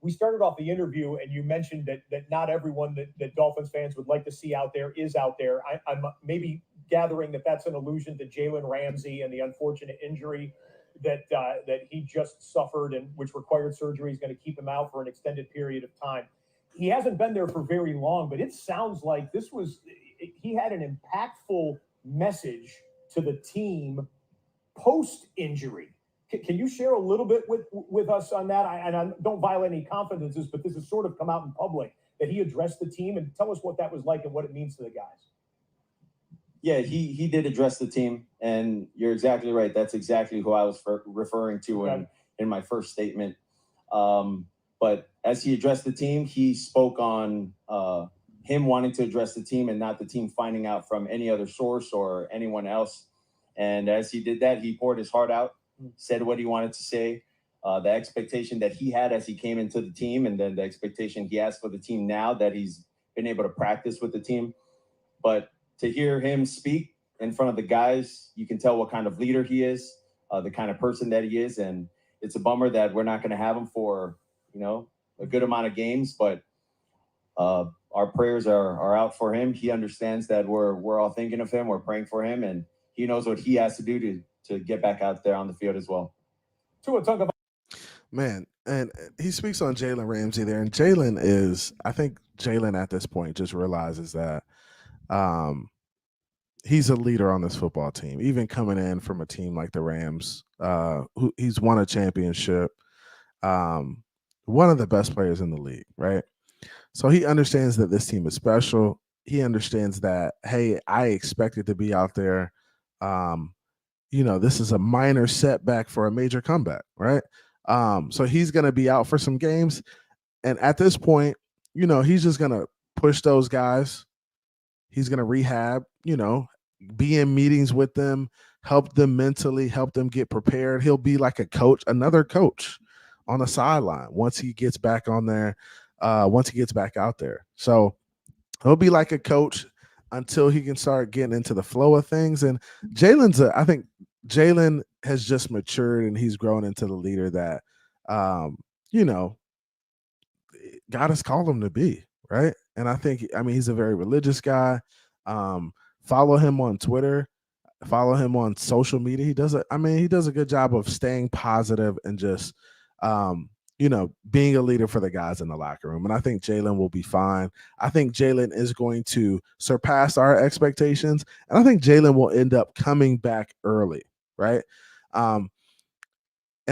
We started off the interview and you mentioned that not everyone that Dolphins fans would like to see out there is out there. I'm maybe gathering that that's an allusion to Jalen Ramsey and the unfortunate injury that he just suffered and which required surgery is going to keep him out for an extended period of time. He hasn't been there for very long, but it sounds like he had an impactful message to the team post-injury. Can you share a little bit with us on that? I don't violate any confidences, but this has sort of come out in public that he addressed the team, and tell us what that was like and what it means to the guys. Yeah, he did address the team, and you're exactly right. That's exactly who I was referring to in my first statement. But as he addressed the team, he spoke on him wanting to address the team and not the team finding out from any other source or anyone else. And as he did that, he poured his heart out, said what he wanted to say, the expectation that he had as he came into the team, and then the expectation he has for the team now that he's been able to practice with the team. But to hear him speak in front of the guys, you can tell what kind of leader he is, the kind of person that he is. And it's a bummer that we're not going to have him for, a good amount of games, but our prayers are out for him. He understands that we're all thinking of him. We're praying for him, and he knows what he has to do to get back out there on the field as well. Man, and he speaks on Jalen Ramsey there, and I think Jalen at this point just realizes that he's a leader on this football team, even coming in from a team like the Rams, who he's won a championship, one of the best players in the league, right? So he understands that this team is special. He understands that, hey, I expected to be out there. This is a minor setback for a major comeback, right? So he's going to be out for some games. And at this point, he's just going to push those guys. He's going to rehab, be in meetings with them, help them mentally, help them get prepared. He'll be like a coach, another coach on the sideline once he gets back on there, once he gets back out there. So he'll be like a coach until he can start getting into the flow of things. And I think Jalen has just matured and he's grown into the leader that, God has called him to be, right? And he's a very religious guy. Follow him on Twitter. Follow him on social media. He does a good job of staying positive and just being a leader for the guys in the locker room. And I think Jalen will be fine. I think Jalen is going to surpass our expectations. And I think Jalen will end up coming back early, right? And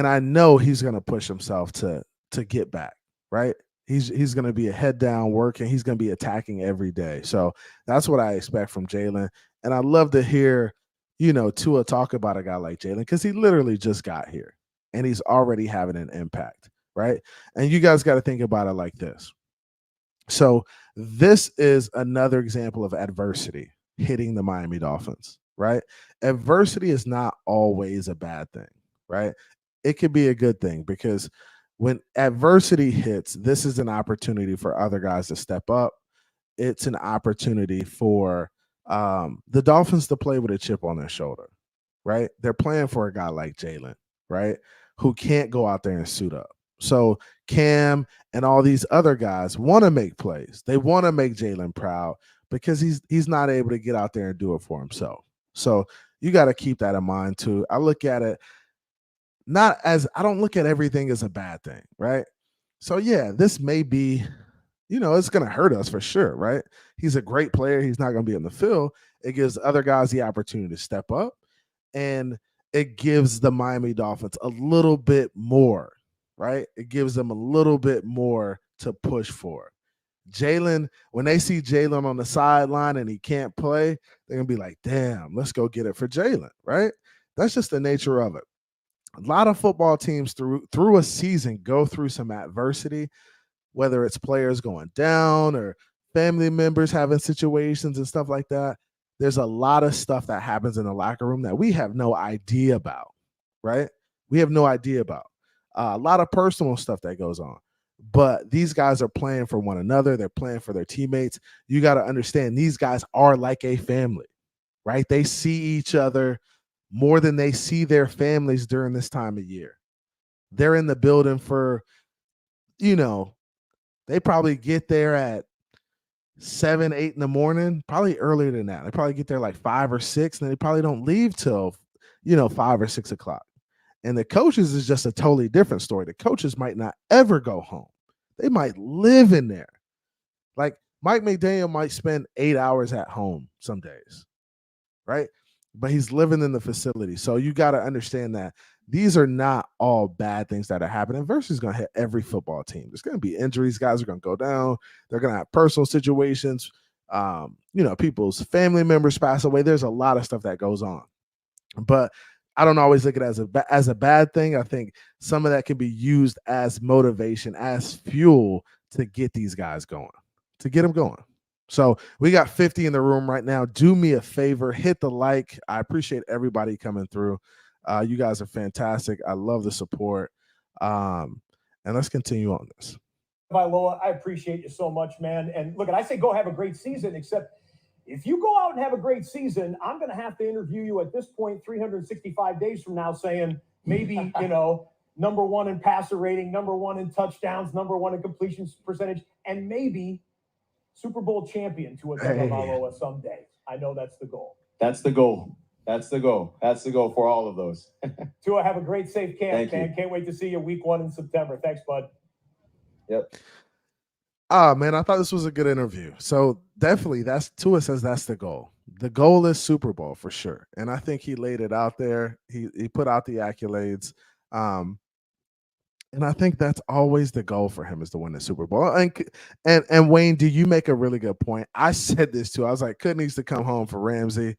I know he's going to push himself to get back, right? He's going to be a head down working. He's going to be attacking every day. So that's what I expect from Jalen. And I love to hear, Tua talk about a guy like Jalen, because he literally just got here and he's already having an impact, right? And you guys got to think about it like this. So this is another example of adversity hitting the Miami Dolphins, right? Adversity is not always a bad thing, right? It could be a good thing, because when adversity hits, this is an opportunity for other guys to step up. It's an opportunity for the Dolphins to play with a chip on their shoulder, right? They're playing for a guy like Jalen, right, who can't go out there and suit up. So Cam and all these other guys want to make plays. They want to make Jalen proud, because he's not able to get out there and do it for himself. So you got to keep that in mind too. I look at it I don't look at everything as a bad thing, right? So yeah, this may be, it's going to hurt us for sure, right? He's a great player. He's not going to be in the field. It gives other guys the opportunity to step up, and it gives the Miami Dolphins a little bit more, right? It gives them a little bit more to push for. Jalen, when they see Jalen on the sideline and he can't play, they're going to be like, damn, let's go get it for Jalen, right? That's just the nature of it. A lot of football teams through a season go through some adversity, whether it's players going down or family members having situations and stuff like that. There's a lot of stuff that happens in the locker room that we have no idea about, right? We have no idea about. A lot of personal stuff that goes on. But these guys are playing for one another. They're playing for their teammates. You got to understand, these guys are like a family, right? They see each other more than they see their families during this time of year. They're in the building for, they probably get there at 7, 8 in the morning, probably earlier than that. They probably get there like 5 or 6, and they probably don't leave till, 5 or 6 o'clock. And the coaches is just a totally different story. The coaches might not ever go home. They might live in there. Like Mike McDaniel might spend 8 hours at home some days, right? But he's living in the facility. So you got to understand that these are not all bad things that are happening. Adversity is going to hit every football team. There's going to be injuries. Guys are going to go down. They're going to have personal situations. People's family members pass away. There's a lot of stuff that goes on. But I don't always look at it as a bad thing. I think some of that can be used as motivation, as fuel to get these guys going, to get them going. So we got 50 in the room right now. Do me a favor, hit the like. I appreciate everybody coming through. You guys are fantastic. I love the support. And let's continue on this. Loa, I appreciate you so much, man. And look, I say go have a great season, except if you go out and have a great season, I'm going to have to interview you at this point 365 days from now saying maybe, number one in passer rating, number one in touchdowns, number one in completion percentage, and maybe Super Bowl champion to a Tagovailoa someday. I know that's the goal. That's the goal. That's the goal. That's the goal for all of those. Tua, have a great, safe camp, man. You. Can't wait to see you week 1 in September. Thanks, bud. Yep. Man, I thought this was a good interview. So definitely Tua says that's the goal. The goal is Super Bowl for sure. And I think he laid it out there. He put out the accolades. And I think that's always the goal for him, is to win the Super Bowl. And Wayne, do you make a really good point? I said this too. I was like, Cook needs to come home for Ramsey.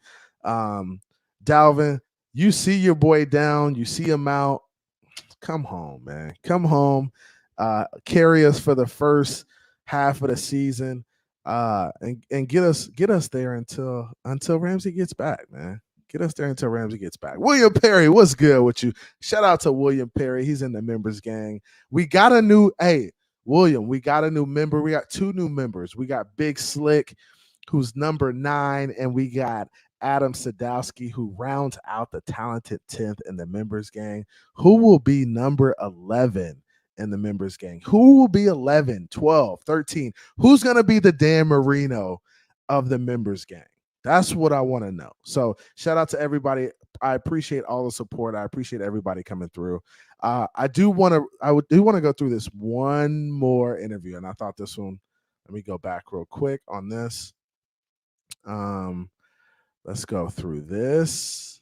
Dalvin, you see your boy down, you see him out. Come home, man. Come home. Carry us for the first half of the season. And get us there until Ramsey gets back, man. Get us there until Ramsey gets back. William Perry, what's good with you? Shout out to William Perry. He's in the members gang. We got a new member. We got 2 new members. We got Big Slick, who's number 9, and we got Adam Sadowski, who rounds out the talented 10th in the members gang. Who will be number 11 in the members gang? Who will be 11, 12, 13? Who's going to be the Dan Marino of the members gang? That's what I want to know. So shout out to everybody. I appreciate all the support. I appreciate everybody coming through. I do want to go through this one more interview, and I thought this one. Let me go back real quick on this. Let's go through this.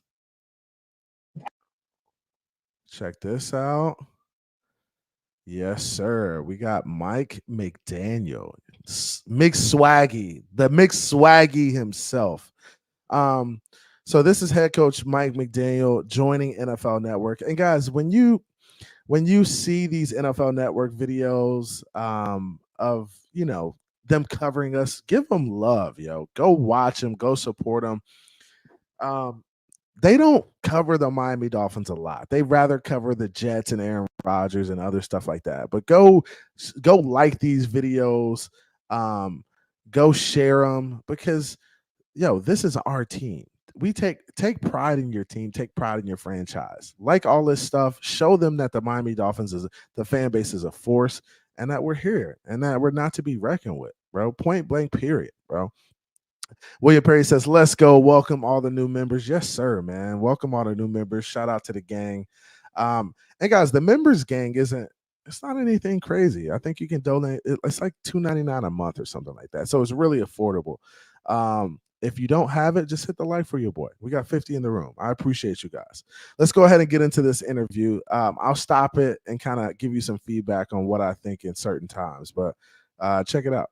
Check this out. Yes, sir. We got Mike McDaniel, the McSwaggy himself. So this is head coach Mike McDaniel joining NFL Network. And guys, when you see these NFL Network videos of them covering us, give them love, yo. Go watch them, go support them. They don't cover the Miami Dolphins a lot. They rather cover the Jets and Aaron Rodgers and other stuff like that. But go like these videos, go share them, because this is our team. We take pride in your team, take pride in your franchise. Like all this stuff, show them that the Miami Dolphins the fan base is a force, and that we're here and that we're not to be reckoned with, bro. Point blank, period, bro. William Perry says, let's go. Welcome all the new members. Yes, sir, man. Welcome all the new members. Shout out to the gang. And guys, the members gang it's not anything crazy. I think you can donate. It's like $2.99 a month or something like that. So it's really affordable. If you don't have it, just hit the like for your boy. We got 50 in the room. I appreciate you guys. Let's go ahead and get into this interview. I'll stop it and kind of give you some feedback on what I think in certain times, but check it out.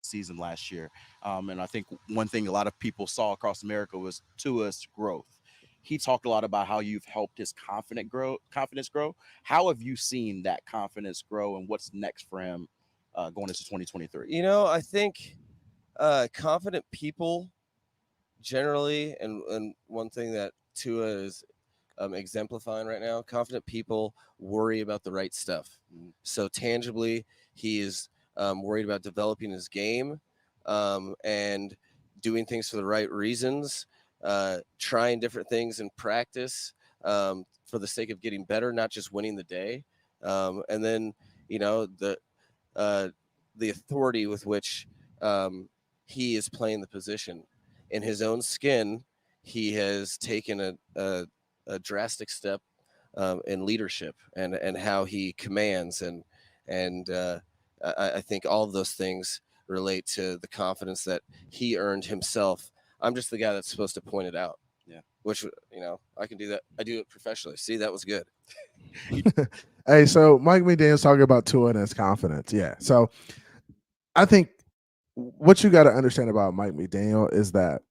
Season last year. And I think one thing a lot of people saw across America was Tua's growth. He talked a lot about how you've helped his confidence grow. How have you seen that confidence grow, and what's next for him going into 2023? I think confident people generally, and one thing that Tua is exemplifying right now, confident people worry about the right stuff. So tangibly, he is worried about developing his game and doing things for the right reasons, trying different things in practice for the sake of getting better, not just winning the day. And then, the authority with which he is playing the position. In his own skin, he has taken a drastic step in leadership and how he commands and I think all of those things relate to the confidence that he earned himself. I'm just the guy that's supposed to point it out. Yeah. Which, I can do that. I do it professionally. See, that was good. Hey, so Mike McDaniel's talking about Tua and his confidence. Yeah. So I think what you got to understand about Mike McDaniel is that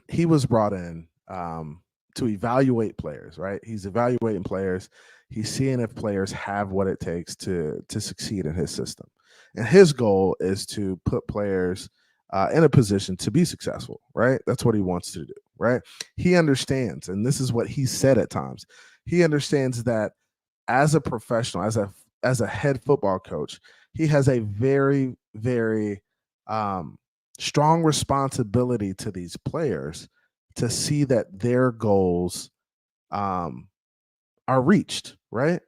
he was brought in to evaluate players, right? He's evaluating players. He's seeing if players have what it takes to succeed in his system. And his goal is to put players in a position to be successful, right? That's what he wants to do, right? He understands, and this is what he said at times. He understands that as a professional, as a head football coach, he has a very, very strong responsibility to these players to see that their goals are reached, right?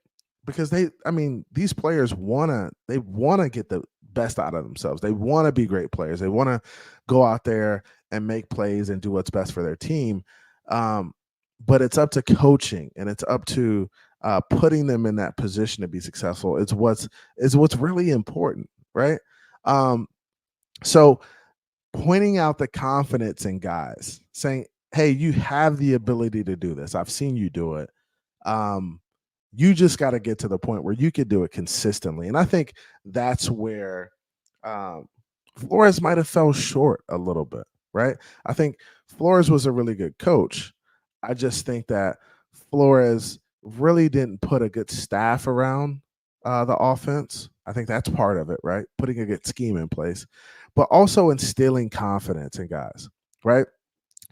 Because these players want to get the best out of themselves. They want to be great players. They want to go out there and make plays and do what's best for their team. But it's up to coaching, and it's up to putting them in that position to be successful. It's what's really important, right? So pointing out the confidence in guys, saying, hey, you have the ability to do this. I've seen you do it. You just got to get to the point where you could do it consistently. And I think that's where Flores might have fell short a little bit, right? I think Flores was a really good coach. I just think that Flores really didn't put a good staff around the offense. I think that's part of it, right? Putting a good scheme in place, but also instilling confidence in guys, right?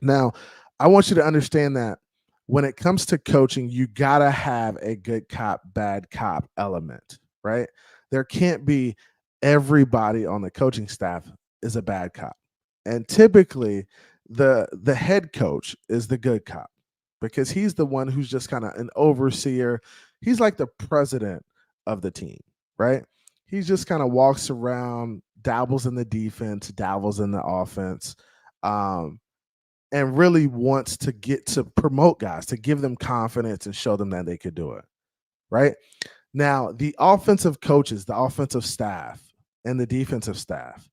Now, I want you to understand that when it comes to coaching, you got to have a good cop, bad cop element, right? There can't be everybody on the coaching staff is a bad cop. And typically the head coach is the good cop because he's the one who's just kind of an overseer. He's like the president of the team, right? He just kind of walks around, dabbles in the defense, dabbles in the offense, and really wants to get to promote guys, to give them confidence and show them that they could do it. Right now, the offensive coaches, the offensive staff, and the defensive staff,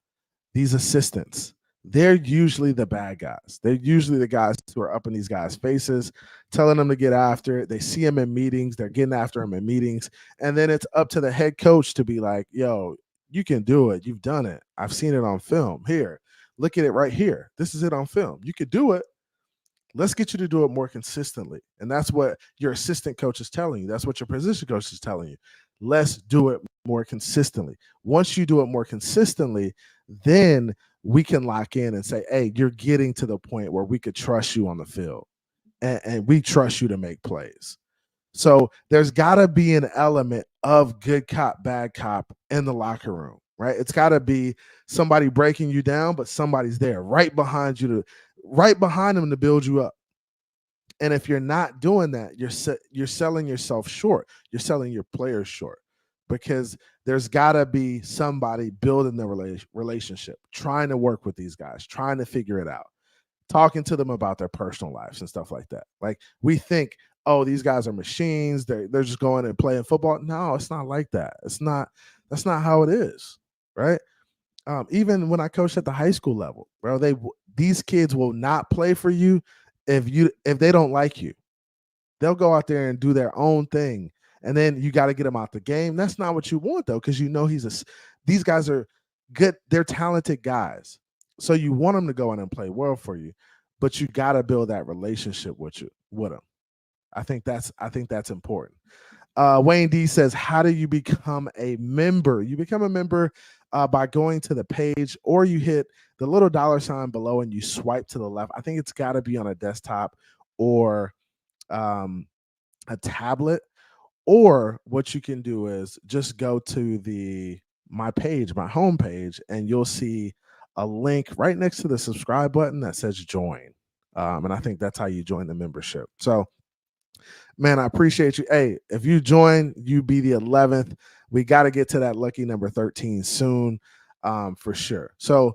these assistants, they're usually the bad guys. They're usually the guys who are up in these guys' faces, telling them to get after it. They see them in meetings. They're getting after them in meetings. And then it's up to the head coach to be like, yo, you can do it. You've done it. I've seen it on film. Here, look at it right here. This is it on film. You could do it. Let's get you to do it more consistently. And that's what your assistant coach is telling you. That's what your position coach is telling you. Let's do it more consistently. Once you do it more consistently, then we can lock in and say, hey, you're getting to the point where we could trust you on the field and we trust you to make plays. So there's got to be an element of good cop, bad cop in the locker room, right? It's got to be somebody breaking you down, but somebody's there right behind you, right behind them to build you up. And if you're not doing that, you're selling yourself short. You're selling your players short, because there's got to be somebody building the relationship, trying to work with these guys, trying to figure it out, talking to them about their personal lives and stuff like that. Like, we think, oh, these guys are machines. They're just going and playing football. No, it's not like that. That's not how it is, right? Even when I coached at the high school level, bro, these kids will not play for you if they don't like you. They'll go out there and do their own thing, and then you got to get them out the game. That's not what you want, though, because you know these guys are good. They're talented guys, so you want them to go in and play well for you, but you got to build that relationship with them. I think that's important. Wayne D says, how do you become a member? You become a member by going to the page, or you hit the little $ below and you swipe to the left. I think it's got to be on a desktop or a tablet. Or what you can do is just go to my home page, and you'll see a link right next to the subscribe button that says join. And I think that's how you join the membership. So, man, I appreciate you. Hey, if you join, you be the 11th. We got to get to that lucky number 13 soon, for sure. So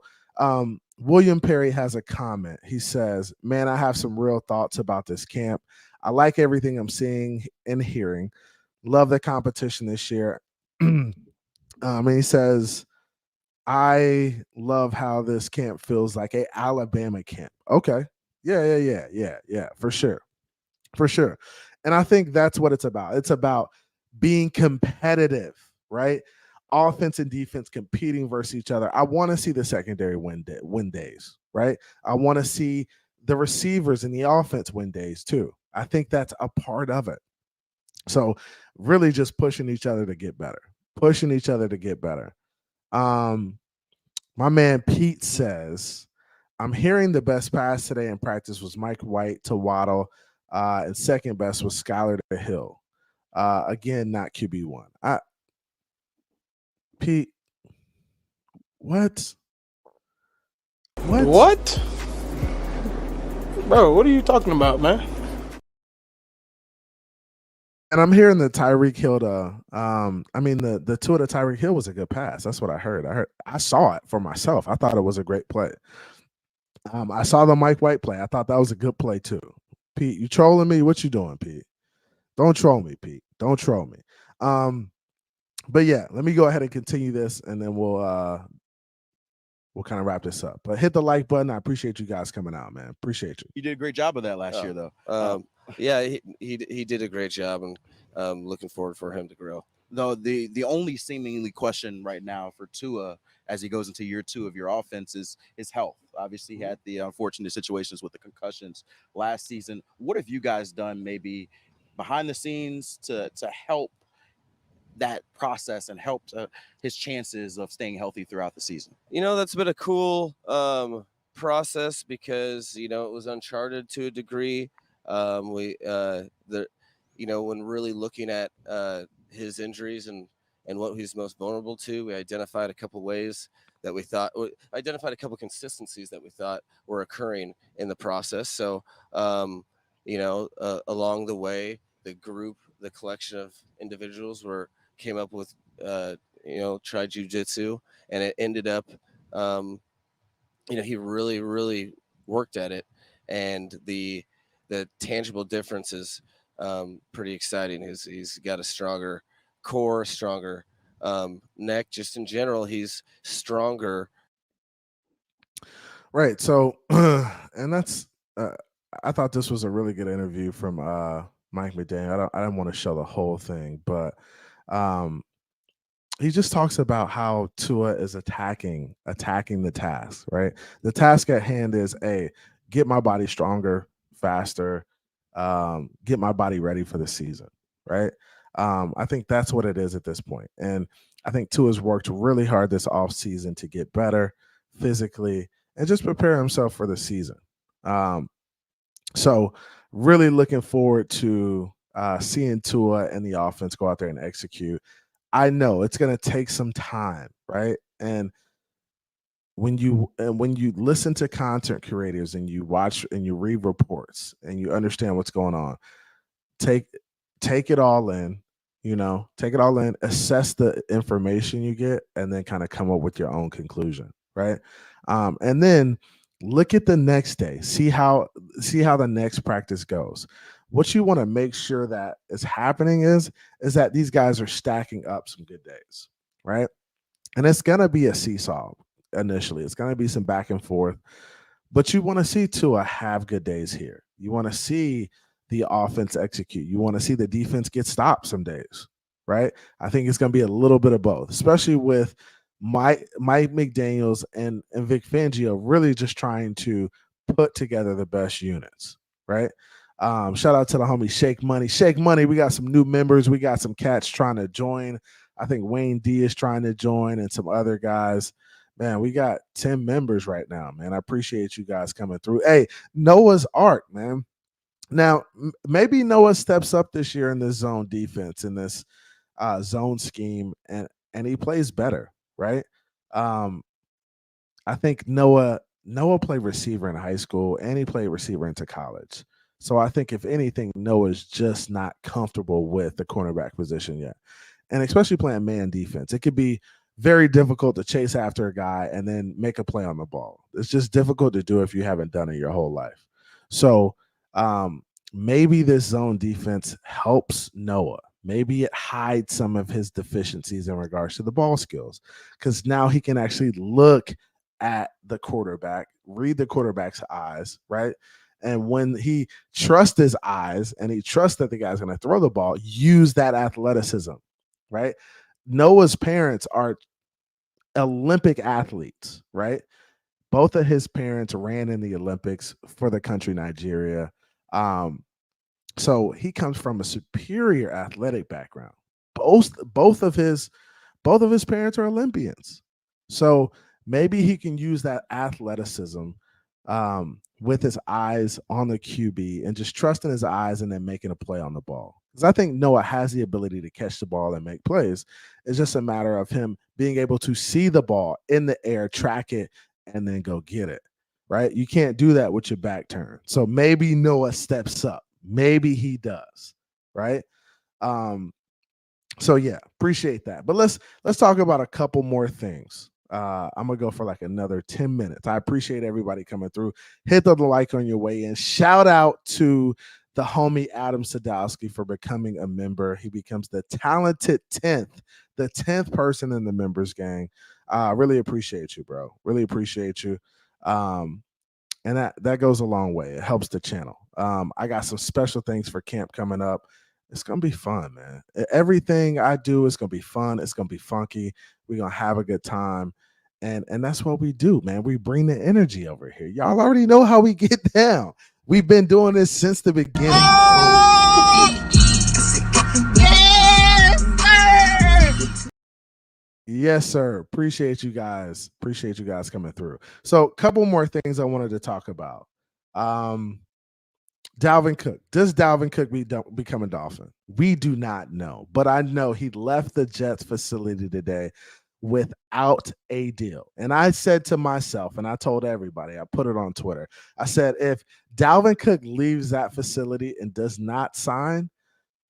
William Perry has a comment. He says, man, I have some real thoughts about this camp. I like everything I'm seeing and hearing. Love the competition this year. And he says, I love how this camp feels like a Alabama camp. Okay. Yeah, for sure. For sure. And I think that's what it's about. It's about being competitive, right? Offense and defense competing versus each other. I want to see the secondary win days, right? I want to see the receivers in the offense win days too. I think that's a part of it. So really just pushing each other to get better. My man Pete says, I'm hearing the best pass today in practice was Mike White to Waddle, and second best was Skylar to Hill. Again, not QB1. Pete, what? What? Bro, what are you talking about, man? And I'm hearing the Tyreek Hill the two of the Tyreek Hill was a good pass. That's what I heard. I saw it for myself. I thought it was a great play. I saw the Mike White play. I thought that was a good play too. Pete, you trolling me? What you doing, Pete? Don't troll me, Pete. Don't troll me. But yeah, let me go ahead and continue this, and then we'll kind of wrap this up. But hit the like button. I appreciate you guys coming out, man. Appreciate you. You did a great job of that last year, though. Yeah, he did a great job, and looking forward for him to grow. Though the only seemingly question right now for Tua as he goes into year 2 of your offense is his health. Obviously, he had the unfortunate situations with the concussions last season. What have you guys done maybe behind the scenes to help that process and help his chances of staying healthy throughout the season? That's been a cool process because it was uncharted to a degree. When really looking at his injuries and what he's most vulnerable to, we identified a couple ways that we thought a couple consistencies that we thought were occurring in the process. So along the way, the collection of individuals came up with try jujitsu, and it ended up, he really, really worked at it, and the tangible difference is pretty exciting. He's got a stronger core, stronger neck, just in general. He's stronger. Right. So, and that's, I thought this was a really good interview from Mike McDaniel. I didn't want to show the whole thing, but um, he just talks about how Tua is attacking the task, right? The task at hand is get my body stronger, faster, get my body ready for the season, right? I think that's what it is at this point. And I think Tua's worked really hard this offseason to get better physically and just prepare himself for the season. So really looking forward to seeing Tua and the offense go out there and execute. I know it's going to take some time, right? And when you listen to content creators and you watch and you read reports and you understand what's going on, take it all in, take it all in, assess the information you get, and then kind of come up with your own conclusion, right? And then look at the next day, see how the next practice goes. What you want to make sure that is happening is that these guys are stacking up some good days, right? And it's gonna be a seesaw initially. It's gonna be some back and forth, but you want to see Tua have good days here. You want to see the offense execute. You want to see the defense get stopped some days, right? I think it's going to be a little bit of both, especially with Mike McDaniels and Vic Fangio really just trying to put together the best units, right? Shout out to the homie Shake Money. Shake Money, we got some new members. We got some cats trying to join. I think Wayne D is trying to join and some other guys. Man, we got 10 members right now, man. I appreciate you guys coming through. Hey, Noah's Ark, man. Now, maybe Noah steps up this year in this zone defense, in this zone scheme, and he plays better, right? I think Noah played receiver in high school and he played receiver into college. So I think if anything, Noah's just not comfortable with the cornerback position yet. And especially playing man defense. It could be very difficult to chase after a guy and then make a play on the ball. It's just difficult to do if you haven't done it your whole life. So maybe this zone defense helps Noah. Maybe it hides some of his deficiencies in regards to the ball skills, because now he can actually look at the quarterback, read the quarterback's eyes, right? And when he trusts his eyes and he trusts that the guy's going to throw the ball, use that athleticism, right? Noah's parents are Olympic athletes, right? Both of his parents ran in the Olympics for the country Nigeria. So he comes from a superior athletic background. Both of his parents are Olympians. So maybe he can use that athleticism with his eyes on the QB and just trusting his eyes and then making a play on the ball. Because I think Noah has the ability to catch the ball and make plays. It's just a matter of him being able to see the ball in the air, track it, and then go get it, right? You can't do that with your back turned. So maybe Noah steps up. Maybe he does, right? So yeah, appreciate that. But let's talk about a couple more things. I'm gonna go for like another 10 minutes. I appreciate everybody coming through. Hit the like on your way in. Shout out to the homie Adam Sadowski for becoming a member. He becomes the talented 10th person in the members gang. Really appreciate you, bro. Really appreciate you. And that goes a long way. It helps the channel. I got some special things for camp coming up. It's gonna be fun, man. Everything I do is gonna be fun. It's gonna be funky. We're gonna have a good time. And that's what we do, man. We bring the energy over here. Y'all already know how we get down. We've been doing this since the beginning. Yes, sir. Appreciate you guys. Appreciate you guys coming through. So, a couple more things I wanted to talk about. Dalvin Cook. Does Dalvin Cook become a Dolphin? We do not know, but I know he left the Jets facility today without a deal. And I said to myself, and I told everybody, I put it on Twitter, I said, if Dalvin Cook leaves that facility and does not sign,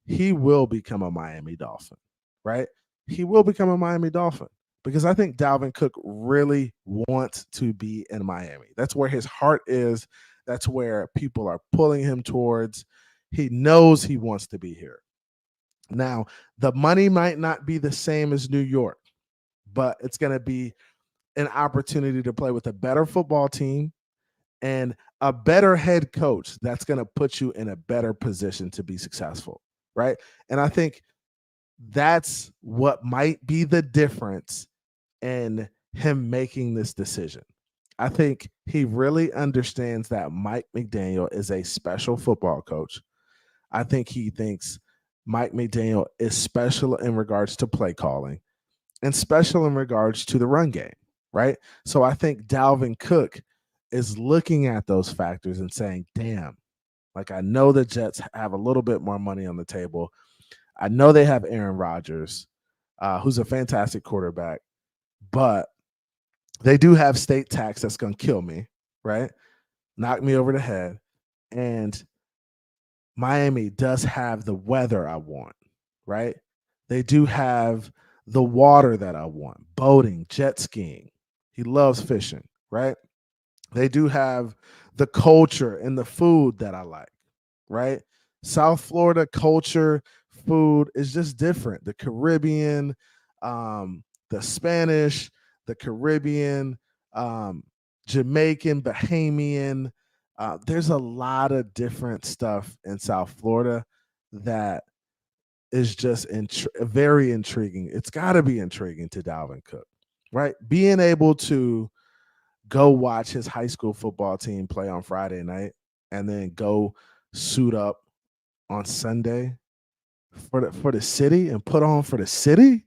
he will become a Miami Dolphin, right? he will become a Miami Dolphin because I think Dalvin Cook really wants to be in Miami. That's where his heart is. That's where people are pulling him towards. He knows he wants to be here. Now, the money might not be the same as New York, but it's going to be an opportunity to play with a better football team and a better head coach that's going to put you in a better position to be successful, right? And I think that's what might be the difference in him making this decision. I think he really understands that Mike McDaniel is a special football coach. I think he thinks Mike McDaniel is special in regards to play calling and special in regards to the run game, right? So I think Dalvin Cook is looking at those factors and saying, damn, like I know the Jets have a little bit more money on the table. I know they have Aaron Rodgers, who's a fantastic quarterback, but they do have state tax that's going to kill me, right? Knock me over the head. And Miami does have the weather I want, right? They do have the water that I want, boating, jet skiing. He loves fishing, right? They do have the culture and the food that I like, right? South Florida culture, food is just different. The Caribbean, the Spanish, the Caribbean, Jamaican, Bahamian. There's a lot of different stuff in South Florida that is just very intriguing. It's got to be intriguing to Dalvin Cook, right? Being able to go watch his high school football team play on Friday night and then go suit up on Sunday for the city and put on for the city.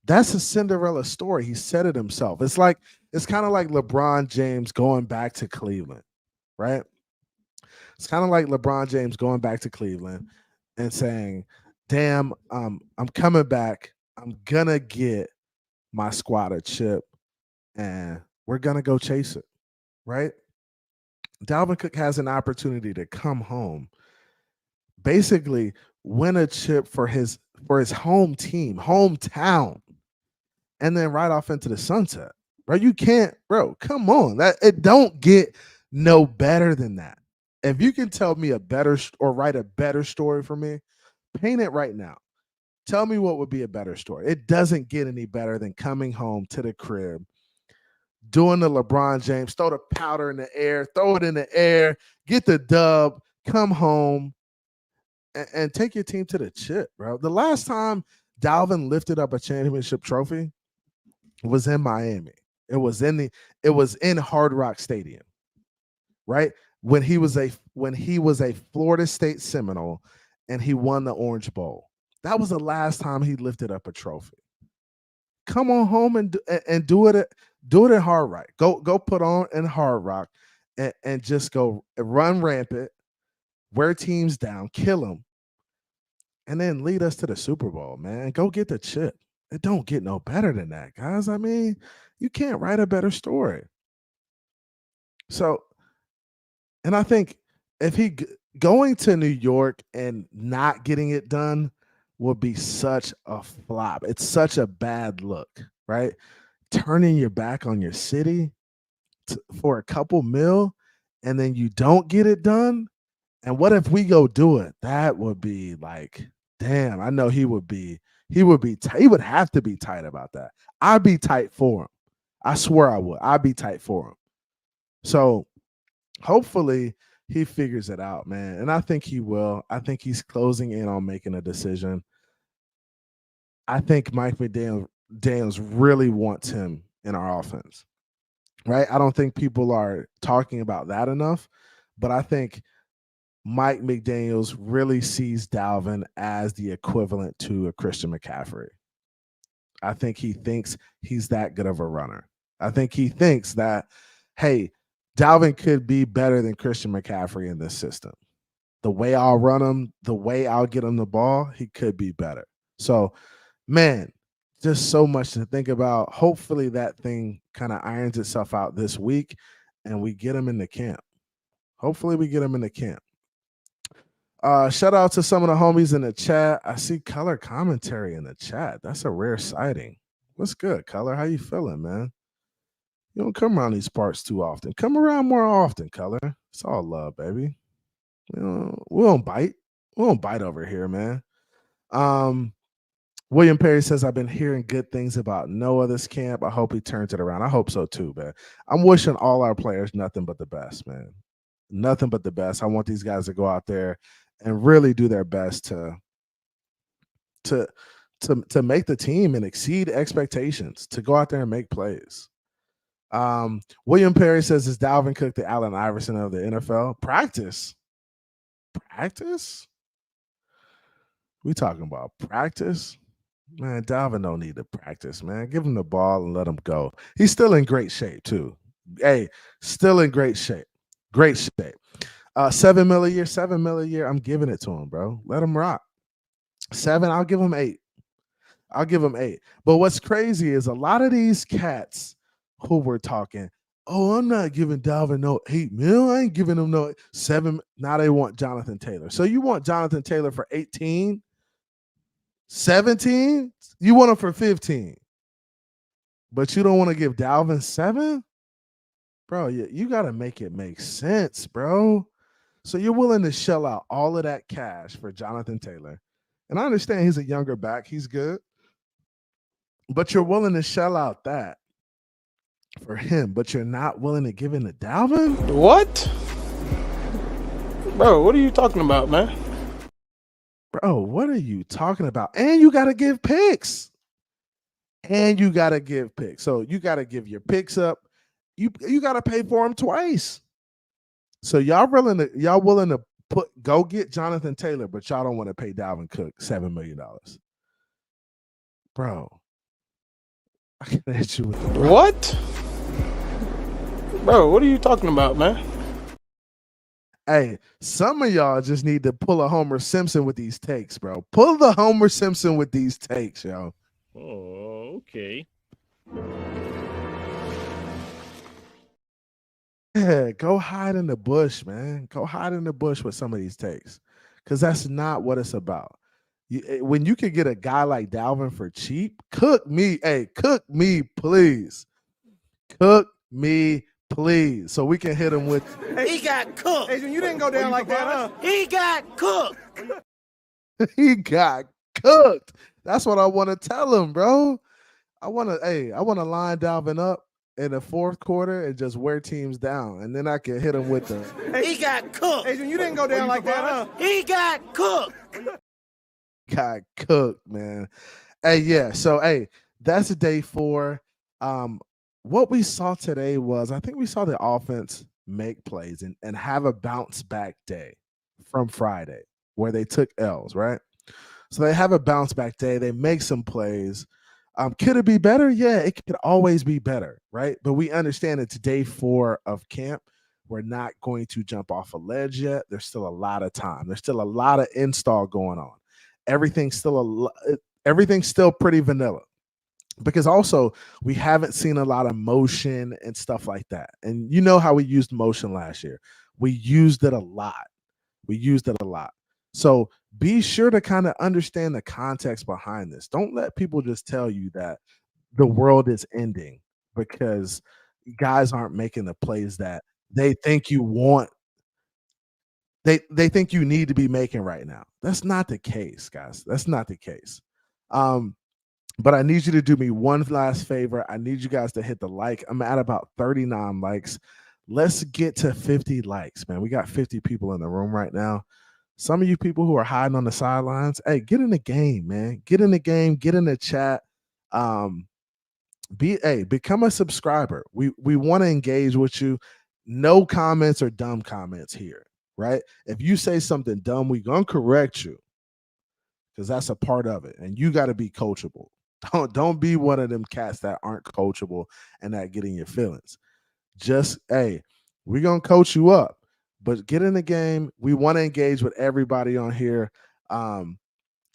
That's a Cinderella story. He said it himself. It's kind of like LeBron James going back to Cleveland, right? It's kind of like LeBron James going back to Cleveland and saying, damn, I'm coming back. I'm gonna get my squad a chip and we're gonna go chase it, right? Dalvin Cook has an opportunity to come home, basically win a chip for his home team, hometown, and then right off into the sunset. Bro, you can't, bro, come on. That it don't get no better than that. If you can tell me a better or write a better story for me, paint it right now. Tell me what would be a better story. It doesn't get any better than coming home to the crib, doing the LeBron James, throw the powder in the air, throw it in the air, get the dub, come home, and take your team to the chip, bro. The last time Dalvin lifted up a championship trophy was in Miami. It was in Hard Rock Stadium, right? When he was a Florida State Seminole and he won the Orange Bowl. That was the last time he lifted up a trophy. Come on home and do it at Hard Rock. Go put on in Hard Rock and just go run rampant, wear teams down, kill them, and then lead us to the Super Bowl, man. Go get the chip. It don't get no better than that, guys. I mean, you can't write a better story. So, and I think if he going to New York and not getting it done would be such a flop. It's such a bad look, right? Turning your back on your city for a couple mil and then you don't get it done. And what if we go do it? That would be like, damn, I know he would have to be tight about that. I'd be tight for him. I swear I would. I'd be tight for him. So hopefully he figures it out, man. And I think he will. I think he's closing in on making a decision. I think Mike McDaniels really wants him in our offense, right? I don't think people are talking about that enough, but I think Mike McDaniels really sees Dalvin as the equivalent to a Christian McCaffrey. I think he thinks he's that good of a runner. I think he thinks that, hey, Dalvin could be better than Christian McCaffrey in this system. The way I'll run him, the way I'll get him the ball, he could be better. So, man, just so much to think about. Hopefully that thing kind of irons itself out this week and we get him in the camp. Hopefully we get him in the camp. Shout out to some of the homies in the chat. I see color commentary in the chat. That's a rare sighting. What's good, color? How you feeling, man? You don't come around these parts too often. Come around more often, color. It's all love, baby. You know, we don't bite. We don't bite over here, man. William Perry says, I've been hearing good things about Noah this camp. I hope he turns it around. I hope so too, man. I'm wishing all our players nothing but the best, man. Nothing but the best. I want these guys to go out there and really do their best to make the team and exceed expectations, to go out there and make plays. William Perry says, is Dalvin Cook the Allen Iverson of the NFL? Practice? We talking about practice? Man, Dalvin don't need to practice, man. Give him the ball and let him go. He's still in great shape, too. Hey, still in great shape. Great shape. $7 million a year. I'm giving it to him, bro. Let him rock. 7, I'll give him 8. But what's crazy is a lot of these cats who were talking, oh, I'm not giving Dalvin no 8 mil. I ain't giving him no 7. Now they want Jonathan Taylor. So you want Jonathan Taylor for 18, 17? You want him for 15. But you don't want to give Dalvin 7? Bro, you got to make it make sense, bro. So you're willing to shell out all of that cash for Jonathan Taylor. And I understand he's a younger back. He's good. But you're willing to shell out that for him, but you're not willing to give in to Dalvin? What? Bro, what are you talking about, man? Bro, what are you talking about? And you got to give picks. So you got to give your picks up. You got to pay for them twice. So y'all willing to go get Jonathan Taylor, but y'all don't want to pay Dalvin Cook $7 million. Bro, I can hit you with the what? Bro, what are you talking about, man? Hey, some of y'all just need to pull a Homer Simpson with these takes, bro. Pull the Homer Simpson with these takes, yo. Oh, okay. Yeah, go hide in the bush, man. Go hide in the bush with some of these takes, because that's not what it's about. When you could get a guy like Dalvin for cheap, cook me, please. Cook me, please, so we can hit him with. He got cooked. Adrian, you didn't go down like that, huh? He got cooked. He got cooked. That's what I want to tell him, bro. I want to line Dalvin up in the fourth quarter and just wear teams down, and then I can hit him with the. He got cooked. Adrian, you didn't go down like that, huh? He got cooked. Got cooked, man. Hey, yeah. So, hey, that's day 4. What we saw today was, I think we saw the offense make plays and have a bounce back day from Friday where they took L's, right? So they have a bounce back day. They make some plays. Could it be better? Yeah, it could always be better, right? But we understand it's day 4 of camp. We're not going to jump off a ledge yet. There's still a lot of time. There's still a lot of install going on. Everything's still pretty vanilla, because also we haven't seen a lot of motion and stuff like that. And you know how we used motion last year. We used it a lot. So be sure to kind of understand the context behind this. Don't let people just tell you that the world is ending because guys aren't making the plays that they think you want. They think you need to be making right now. That's not the case, guys. That's not the case. But I need you to do me one last favor. I need you guys to hit the like. I'm at about 39 likes. Let's get to 50 likes, man. We got 50 people in the room right now. Some of you people who are hiding on the sidelines, hey, get in the game, man. Get in the game. Get in the chat. Become a subscriber. We want to engage with you. No comments or dumb comments here, right? If you say something dumb, we're going to correct you because that's a part of it. And you got to be coachable. Don't be one of them cats that aren't coachable and that get in your feelings. Just, hey, we're going to coach you up, but get in the game. We want to engage with everybody on here. I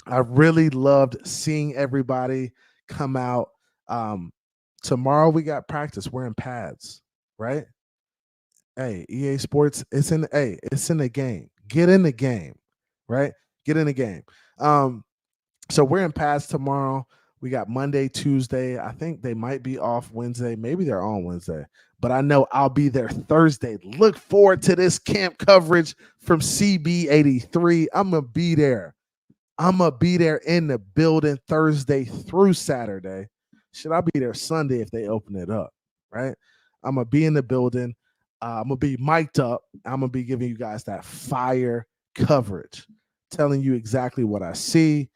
really loved seeing everybody come out. Tomorrow we got practice wearing pads, right? Hey, EA Sports, it's in the game. Get in the game. right? Get in the game. So we're in pads tomorrow. We got Monday, Tuesday. I think they might be off Wednesday. Maybe they're on Wednesday. But I know I'll be there Thursday. Look forward to this camp coverage from CB83. I'm going to be there. I'm going to be there in the building Thursday through Saturday. Should I be there Sunday if they open it up, right? I'm going to be in the building. I'm going to be mic'd up. I'm going to be giving you guys that fire coverage, telling you exactly what I see,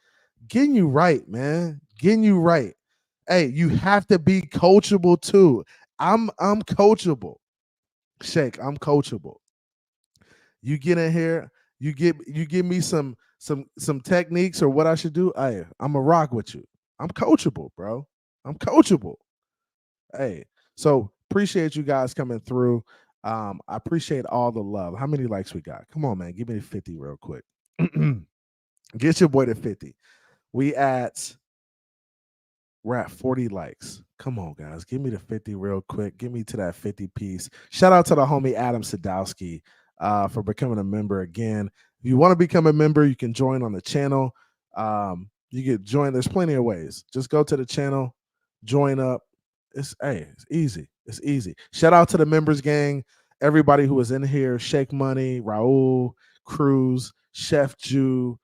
getting you right, man, getting you right. Hey, you have to be coachable too. I'm coachable. Shake, I'm coachable. You get in here, you give me some techniques or what I should do. Hey, I'm a rock with you. I'm coachable, bro. I'm coachable. Hey, so appreciate you guys coming through. I appreciate all the love. How many likes we got? Come on, man. Give me 50 real quick. Get your boy to 50. We're at 40 likes. Come on, guys. Give me the 50 real quick. Give me to that 50 piece. Shout out to the homie Adam Sadowski for becoming a member again. If you want to become a member, you can join on the channel. You can join. There's plenty of ways. Just go to the channel, join up. It's easy. It's easy. Shout out to the members gang. Everybody who was in here: Shake Money, Raul, Cruz, Chef Jew,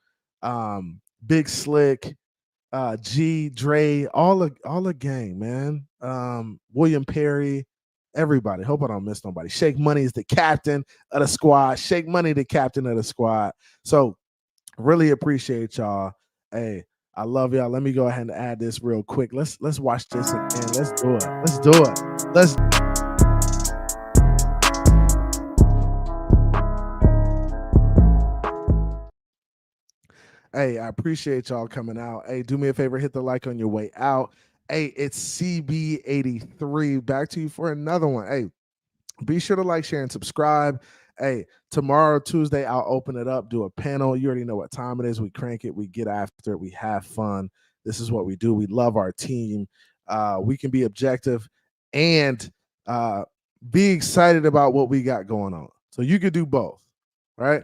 Big Slick, G, Dre, all the gang, man. William Perry, everybody. Hope I don't miss nobody. Shake Money is the captain of the squad. Shake Money, the captain of the squad. So really appreciate y'all. Hey, I love y'all. Let me go ahead and add this real quick. Let's watch this again. Let's do it. Let's do it. Let's. Hey, I appreciate y'all coming out. Hey, do me a favor, hit the like on your way out. Hey, it's CB83. Back to you for another one. Hey, be sure to like, share, and subscribe. Hey, tomorrow, Tuesday, I'll open it up, do a panel. You already know what time it is. We crank it. We get after it. We have fun. This is what we do. We love our team. We can be objective and be excited about what we got going on. So you could do both, right?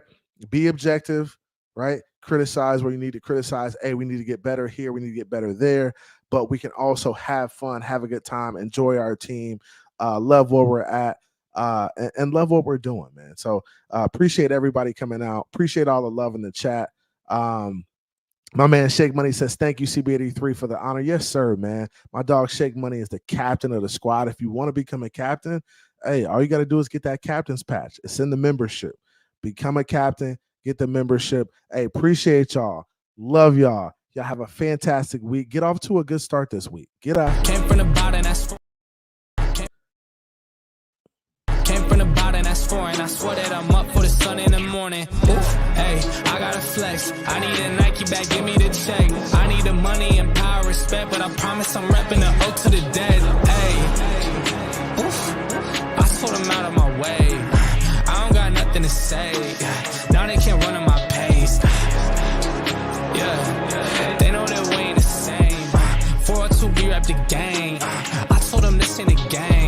Be objective, right? Criticize where you need to criticize. Hey, we need to get better here. We need to get better there. But we can also have fun, have a good time, enjoy our team, love where we're at, and love what we're doing, man. So appreciate everybody coming out. Appreciate all the love in the chat. My man Shake Money says, thank you, CB83, for the honor. Yes, sir, man. My dog Shake Money is the captain of the squad. If you want to become a captain, hey, all you got to do is get that captain's patch. It's in the membership. Become a captain. Get the membership. Hey, appreciate y'all. Love y'all. Y'all have a fantastic week. Get off to a good start this week. Get out. Came from the bottom, that's foreign. I swear that I'm up for the sun in the morning. Oof, hey, I gotta flex. I need a Nike bag, give me the check. I need the money and power, respect, but I promise I'm repping the O to the dead. Hey, oof, I told them out of my way. I don't got nothing to say. Now they can't run at my pace. Yeah, they know that we ain't the same. 402, we rap the gang. I told them this ain't a game.